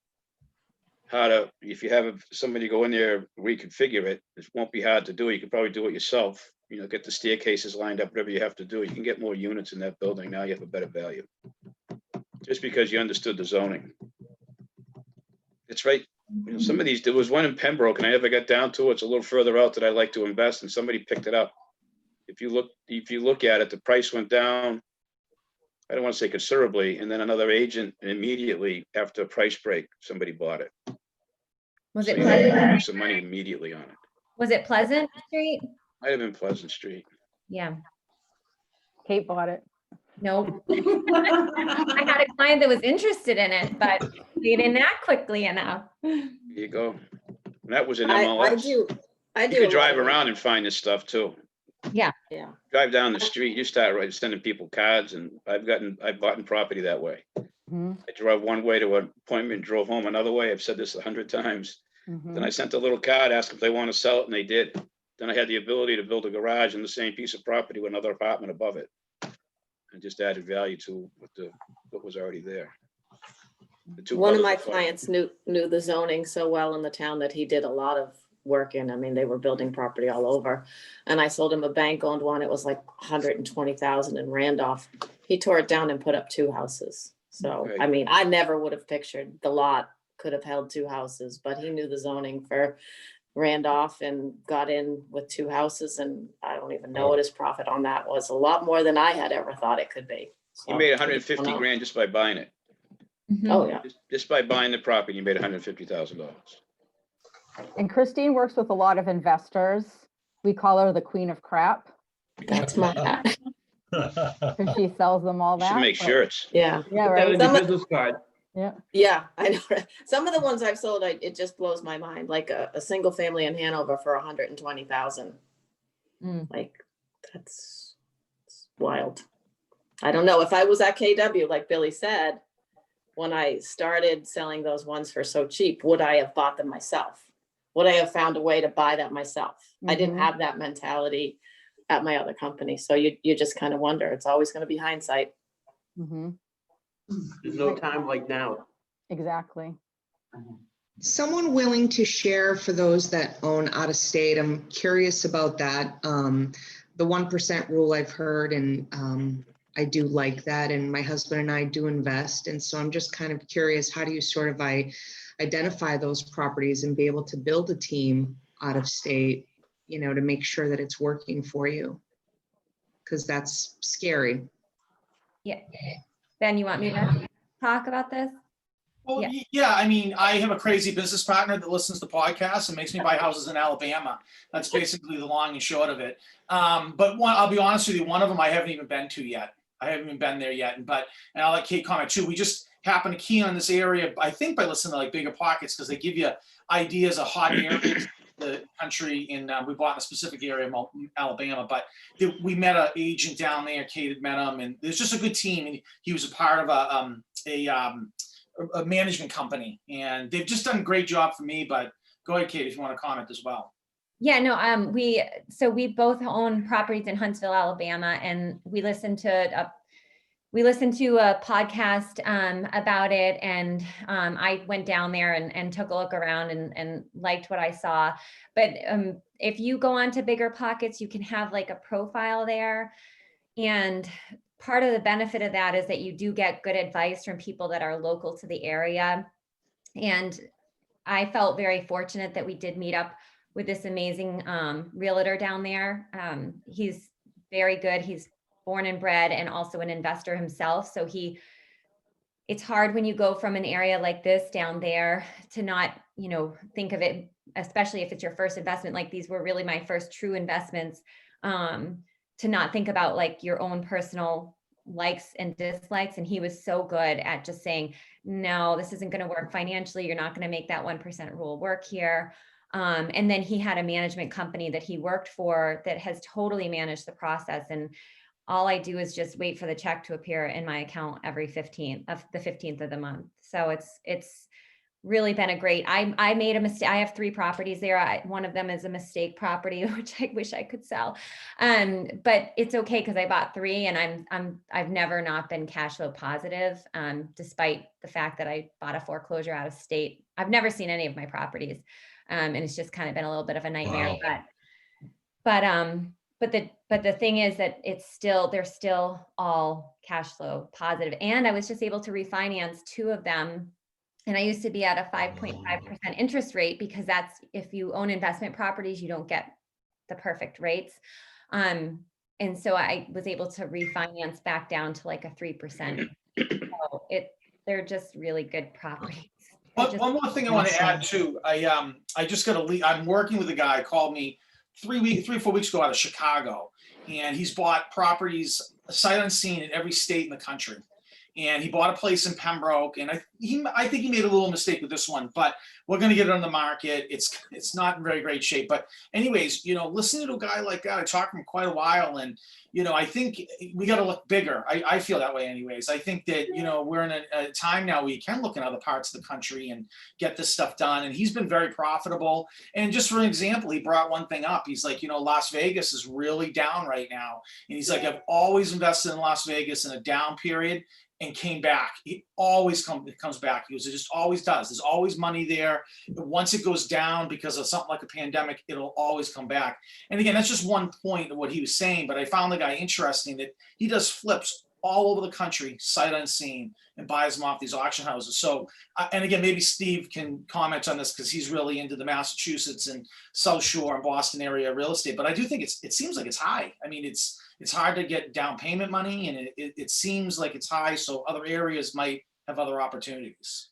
how to, if you have somebody go in there, reconfigure it, it won't be hard to do. You can probably do it yourself. Get the staircases lined up, whatever you have to do. You can get more units in that building. Now you have a better value. Just because you understood the zoning. It's right. Some of these, there was one in Pembroke and I never got down to it. It's a little further out that I like to invest, and somebody picked it up. If you look at it, the price went down I don't want to say considerably, and then another agent immediately after a price break, somebody bought it. Was So it you had to Pleasant? make some money immediately on it. Was it Pleasant Street? Might have been Pleasant Street. Yeah. Kate bought it. Nope. I had a client that was interested in it, but they didn't act quickly enough. There you go. And that was an I MLS. do You a could lot drive of it. around and find this stuff too. Yeah. Yeah. Drive down the street, you start sending people cards, and I've bought property that way. Mhm. I drove one way to an appointment, drove home another way. I've said this 100 times. Mhm. Then I sent a little card, asked if they want to sell it, and they did. Then I had the ability to build a garage in the same piece of property with another apartment above it. And just added value to what was already there. The two One of brothers my were fighting. clients knew the zoning so well in the town that he did a lot of work in. I mean, they were building property all over. And I sold him a bank-owned one. It was like 120,000 in Randolph. He tore it down and put up 2 houses. So, Right. I mean, I never would have pictured the lot could have held 2 houses, but he knew the zoning for Randolph and got in with 2 houses. And I don't even know what his profit on that was. A lot more than I had ever thought it could be. He So, made I 150 don't know. grand just by buying it. Oh, yeah. Just by buying the property, you made $150,000. And Christine works with a lot of investors. We call her the queen of crap That's my hat. because she sells them all You should that. make but- shirts. Yeah. Yeah, Put that right. on your business card. Yeah. Yeah, I know. Some of the ones I've sold, it just blows my mind. Like a single family in Hanover for 120,000. Mm. Like it's wild. I don't know if I was at KW, like Billy said, when I started selling those ones for so cheap, would I have bought them myself? Would I have found a way to buy that myself? I didn't Mhm. have that mentality at my other company. So you just kind of wonder. It's always going to be hindsight. Mhm. There's no time like now. Exactly. Someone willing to share for those that own out of state. I'm curious about that. The 1% rule I've heard, and I do like that. And my husband and I do invest. And so I'm just kind of curious, how do you sort of identify those properties and be able to build a team out of state, you know, to make sure that it's working for you? Because that's scary. Yeah. Ben, you want me to talk about this? Well, yeah, I mean, I have a crazy business partner that listens to podcasts and makes me buy houses in Alabama. That's basically the long and short of it. But I'll be honest with you, one of them I haven't even been to yet. I haven't even been there yet. And I'll let Kate comment too. We just happen to key on this area, I think by listening to like Bigger Pockets, because they give you ideas of hot areas, the country, and we bought in a specific area of Alabama. But we met an agent down there. Kate had met him, and there's just a good team. And he was a part of a management company, and they've just done a great job for me. But go ahead, Kate, if you want to comment as well. Yeah, no, we both own properties in Huntsville, Alabama, and we listened to a podcast about it, and I went down there and took a look around and liked what I saw. But if you go on to Bigger Pockets, you can have like a profile there, and part of the benefit of that is that you do get good advice from people that are local to the area. And I felt very fortunate that we did meet up with this amazing realtor down there. He's very good. He's born and bred and also an investor himself. So it's hard when you go from an area like this down there to not, think of it, especially if it's your first investment. Like these were really my first true investments, to not think about like your own personal likes and dislikes. And he was so good at just saying, no, this isn't going to work financially. You're not going to make that 1% rule work here. And then he had a management company that he worked for that has totally managed the process. And all I do is just wait for the check to appear in my account every 15th of the month. So it's really been a great, I made a mistake. I have 3 properties there. One of them is a mistake property, which I wish I could sell. But it's okay because I bought 3 and I've never not been cash flow positive, despite the fact that I bought a foreclosure out of state. I've never seen any of my properties. And it's just kind of been a little bit of a nightmare, Wow. but the thing is that they're still all cash flow positive. And I was just able to refinance 2 of them. And I used to be at a 5.5% interest rate because that's, if you own investment properties, you don't get the perfect rates. And so I was able to refinance back down to like a 3%. So they're just really good properties. One more thing I want to add too. I just got to leave. I'm working with a guy called me 3 or 4 weeks ago out of Chicago, and he's bought properties sight unseen in every state in the country. And he bought a place in Pembroke, and I think he made a little mistake with this one, but we're going to get it on the market. It's not in very great shape, but anyways, listening to a guy like that, I talked to him quite a while, and I think we got to look bigger. I feel that way, anyways. I think that we're in a time now where you can look in other parts of the country and get this stuff done. And he's been very profitable. And just for an example, he brought one thing up. He's like, Las Vegas is really down right now, and he's like, I've always invested in Las Vegas in a down period. And came back. It always comes back. He goes, it just always does. There's always money there. But once it goes down because of something like a pandemic, it'll always come back. And again, that's just one point of what he was saying. But I found the guy interesting that he does flips all over the country, sight unseen, and buys them off these auction houses. So, and again, maybe Steve can comment on this because he's really into the Massachusetts and South Shore and Boston area real estate. But I do think it seems like it's high. I mean, it's hard to get down payment money, and it seems like it's high. So other areas might have other opportunities.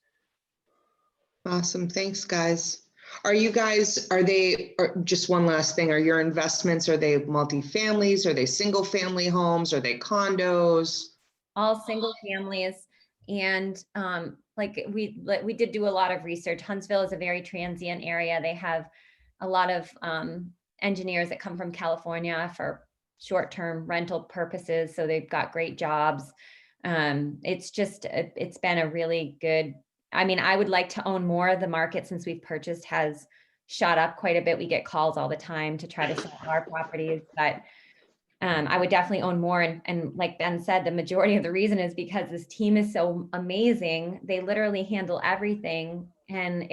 Awesome. Thanks, guys. Just one last thing, are your investments, are they multifamilies? Are they single family homes? Are they condos? All single families. And we did do a lot of research. Huntsville is a very transient area. They have a lot of engineers that come from California for short-term rental purposes. So they've got great jobs. It's been a really good, I would like to own more. The market since we've purchased has shot up quite a bit. We get calls all the time to try to sell our properties, but I would definitely own more. And like Ben said, the majority of the reason is because this team is so amazing. They literally handle everything. And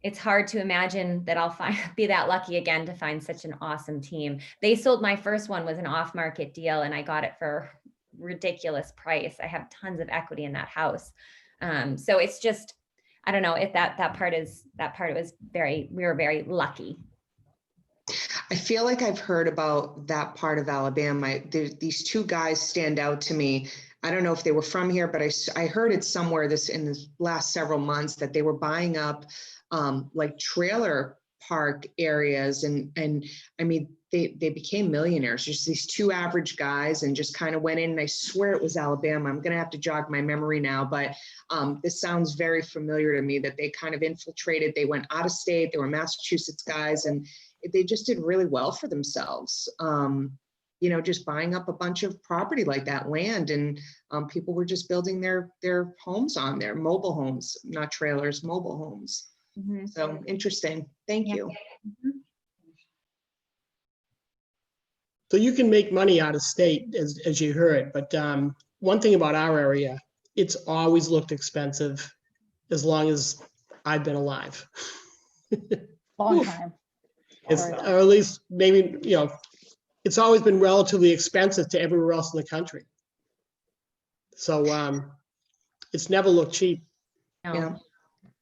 it's hard to imagine that I'll be that lucky again to find such an awesome team. They sold my first one was an off-market deal, and I got it for a ridiculous price. I have tons of equity in that house. So it's just, I don't know if that part was we were very lucky. I feel like I've heard about that part of Alabama. These two guys stand out to me. I don't know if they were from here, but I heard it somewhere in the last several months that they were buying up like trailer park areas. And I mean, they became millionaires, just these two average guys, and just kind of went in, and I swear it was Alabama. I'm going to have to jog my memory now, but this sounds very familiar to me that they kind of infiltrated. They went out of state. They were Massachusetts guys, and they just did really well for themselves. Just buying up a bunch of property like that, land, and people were just building their homes on there, mobile homes, not trailers, mobile homes. Mm-hmm. So interesting. Thank you. Mm-hmm. So you can make money out of state, as you heard, but one thing about our area, it's always looked expensive as long as I've been alive. Long time. Or at least maybe, it's always been relatively expensive to everywhere else in the country. So it's never looked cheap. No. Yeah.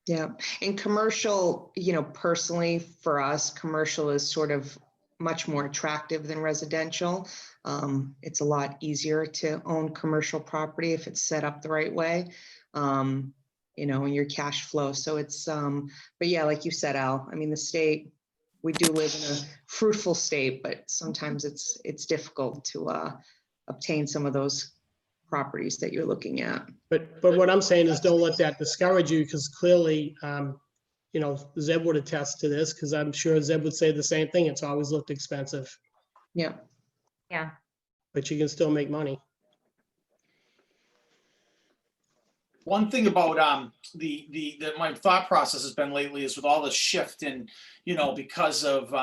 Yeah. And commercial, personally for us, commercial is sort of much more attractive than residential. It's a lot easier to own commercial property if it's set up the right way, and your cash flow. So it's, but yeah, like you said, Al, the state, we do live in a fruitful state, but sometimes it's difficult to obtain some of those properties that you're looking at. But what I'm saying is don't let that discourage you, because clearly, Zeb would attest to this, because I'm sure Zeb would say the same thing. It's always looked expensive. Yeah. Yeah. But you can still make money. One thing about my thought process has been lately is with all the shift in, because of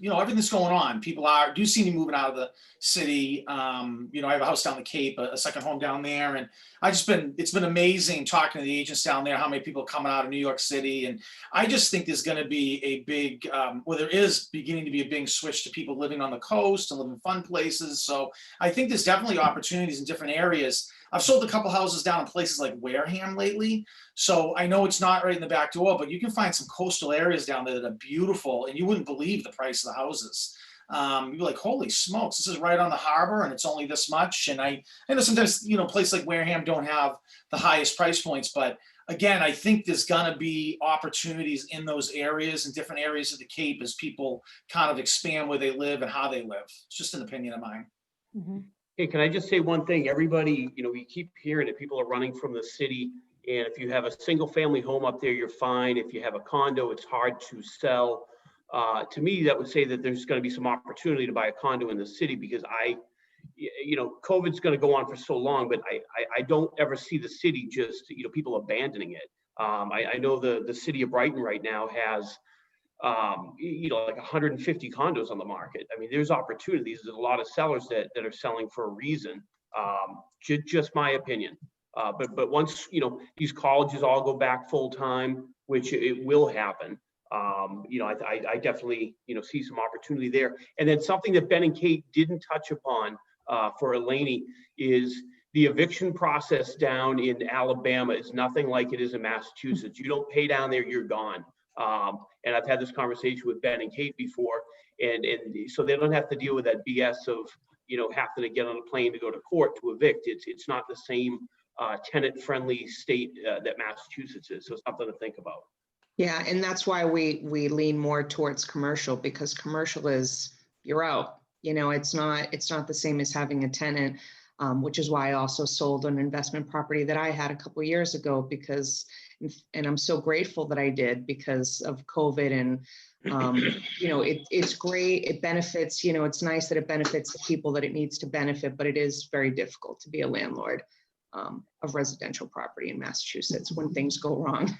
everything's going on, people do see me moving out of the city. I have a house down the Cape, a second home down there, and it's been amazing talking to the agents down there, how many people are coming out of New York City, and I just think there's going to be a big, there is beginning to be a big switch to people living on the coast and living in fun places. So I think there's definitely opportunities in different areas. I've sold a couple houses down in places like Wareham lately. So I know it's not right in the back door, but you can find some coastal areas down there that are beautiful, and you wouldn't believe the price of the houses. You're like, holy smokes, this is right on the harbor and it's only this much. And I know sometimes, you know, places like Wareham don't have the highest price points, but again, I think there's gonna be opportunities in those areas and different areas of the Cape as people kind of expand where they live and how they live. It's just an opinion of mine. Hey, can I just say one thing? Everybody, you know, we keep hearing that people are running from the city. And if you have a single family home up there, you're fine. If you have a condo, it's hard to sell. To me, that would say that there's going to be some opportunity to buy a condo in the city because you know, COVID's going to go on for so long, but I don't ever see the city just, you know, people abandoning it. I know the city of Brighton right now has, you know, like 150 condos on the market. I mean, there's opportunities. There's a lot of sellers that are selling for a reason. Just my opinion. But once, you know, these colleges all go back full time, which it will happen, you know, I definitely, you know, see some opportunity there. And then something that Ben and Kate didn't touch upon for Eleni is the eviction process down in Alabama is nothing like it is in Massachusetts. You don't pay down there, you're gone. And I've had this conversation with Ben and Kate before, and so they don't have to deal with that BS of, you know, having to get on a plane to go to court to evict. It's not the same tenant-friendly state that Massachusetts is. So it's something to think about. Yeah, and that's why we lean more towards commercial, because commercial is, you're out. You know, it's not the same as having a tenant, which is why I also sold an investment property that I had a couple of years ago because, and I'm so grateful that I did because of COVID. And you know, it's great. It benefits, you know, it's nice that it benefits the people that it needs to benefit, but it is very difficult to be a landlord of residential property in Massachusetts when things go wrong.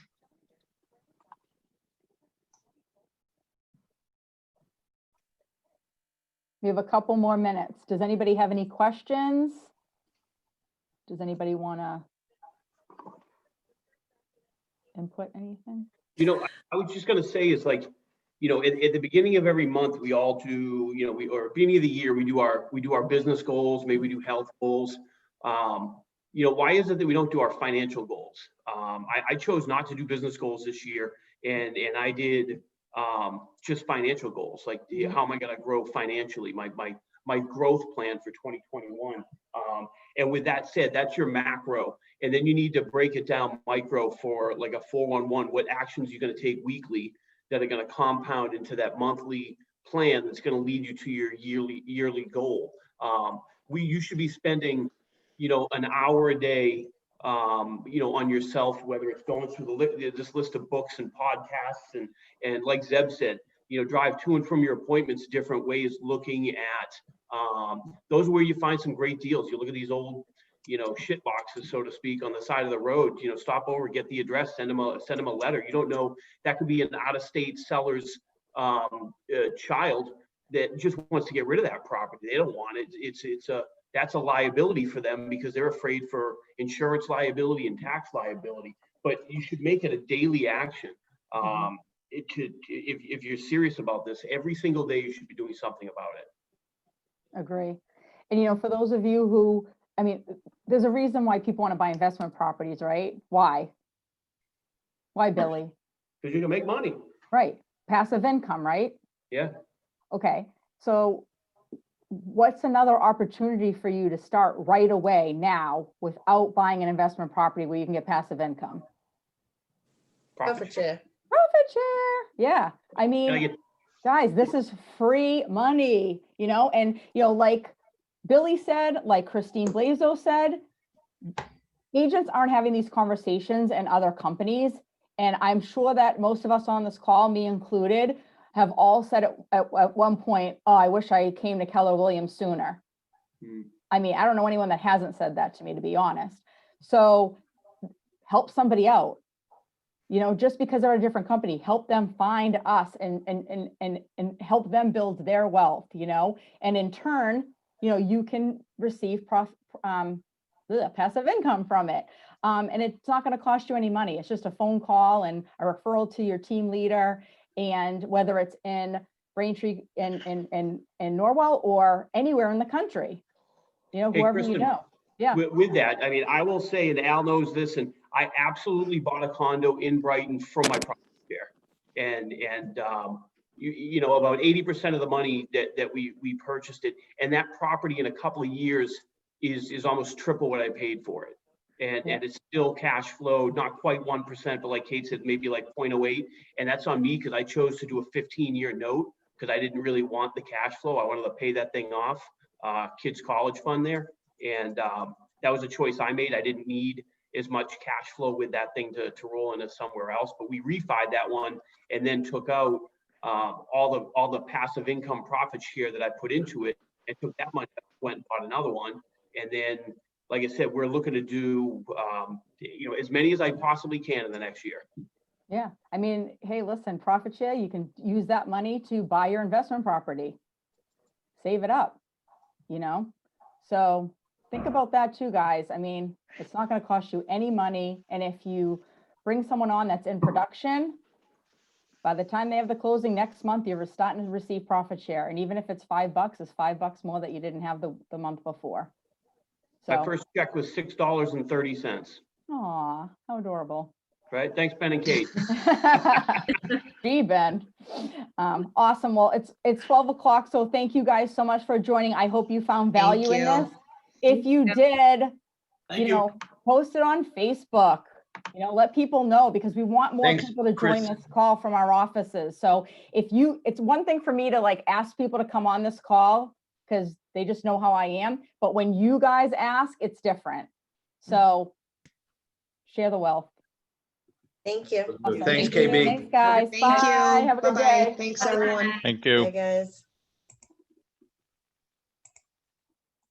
We have a couple more minutes. Does anybody have any questions? Does anybody want to input anything? You know, I was just going to say is like, you know, at the beginning of every month, we all do, you know, or beginning of the year, we do our business goals, maybe we do health goals. You know, why is it that we don't do our financial goals? I chose not to do business goals this year, and I did just financial goals, like how am I going to grow financially, my growth plan for 2021. And with that said, that's your macro, and then you need to break it down micro for like a 411. What actions you're going to take weekly that are going to compound into that monthly plan that's going to lead you to your yearly goal. You should be spending, you know, an hour a day, you know, on yourself, whether it's going through this list of books and podcasts, and like Zeb said, you know, drive to and from your appointments different ways, looking at those are where you find some great deals. You look at these old, you know, shit boxes, so to speak, on the side of the road. You know, stop over, get the address, send them a letter. You don't know, that could be an out-of-state seller's child that just wants to get rid of that property. They don't want it. That's a liability for them because they're afraid for insurance liability and tax liability. But you should make it a daily action. If you're serious about this, every single day you should be doing something about it. Agree. And, you know, for those of you who, I mean, there's a reason why people want to buy investment properties, right? Why, Billy? Because you can make money. Right. Passive income, right? Yeah. Okay. So what's another opportunity for you to start right away now without buying an investment property where you can get passive income? Profit share. Profit share. Yeah. I mean, guys, this is free money, you know, and, you know, like Billy said, like Christine Blazo said, agents aren't having these conversations in other companies. And I'm sure that most of us on this call, me included, have all said at one point, oh, I wish I came to Keller Williams sooner. I mean, I don't know anyone that hasn't said that to me, to be honest. So help somebody out. You know, just because they're a different company, help them find us and help them build their wealth, you know, and in turn, you know, you can receive passive income from it. And it's not going to cost you any money. It's just a phone call and a referral to your team leader. And whether it's in Braintree in Norwell or anywhere in the country, you know, whoever Kristin, you know. Yeah. With that, I mean, I will say, and Al knows this, and I absolutely bought a condo in Brighton from my profit share. And you know, about 80% of the money that we purchased it, and that property in a couple of years is almost triple what I paid for it. And it's still cash flow, not quite 1%, but like Kate said, maybe like 0.08. And that's on me because I chose to do a 15-year note because I didn't really want the cash flow. I wanted to pay that thing off, kids' college fund there. And that was a choice I made. I didn't need as much cash flow with that thing to roll into somewhere else. But we refied that one and then took out all the passive income profit share that I put into it and took that money, went and bought another one. And then, like I said, we're looking to do, you know, as many as I possibly can in the next year. Yeah, I mean, hey, listen, profit share, you can use that money to buy your investment property. Save it up, you know? So think about that too, guys. I mean, it's not going to cost you any money. And if you bring someone on that's in production, by the time they have the closing next month, you're starting to receive profit share. And even if it's $5, it's $5 more that you didn't have the month before. My first check was $6.30. Aw, how adorable. Right. Thanks, Ben and Kate. Gee, Ben. Awesome. Well, it's 12 o'clock. So thank you guys so much for joining. I hope you found value in this. If you did, you know, post it on Facebook, you know, let people know because we want more people to join this call from our offices. So it's one thing for me to like ask people to come on this call because they just know how I am. But when you guys ask, it's different. So share the wealth. Thank you. Awesome. Thanks, Thank you. KB. Thanks, guys. Thank Bye. you. Have a good Bye-bye. day. Thanks, everyone. Thank you. Bye, guys.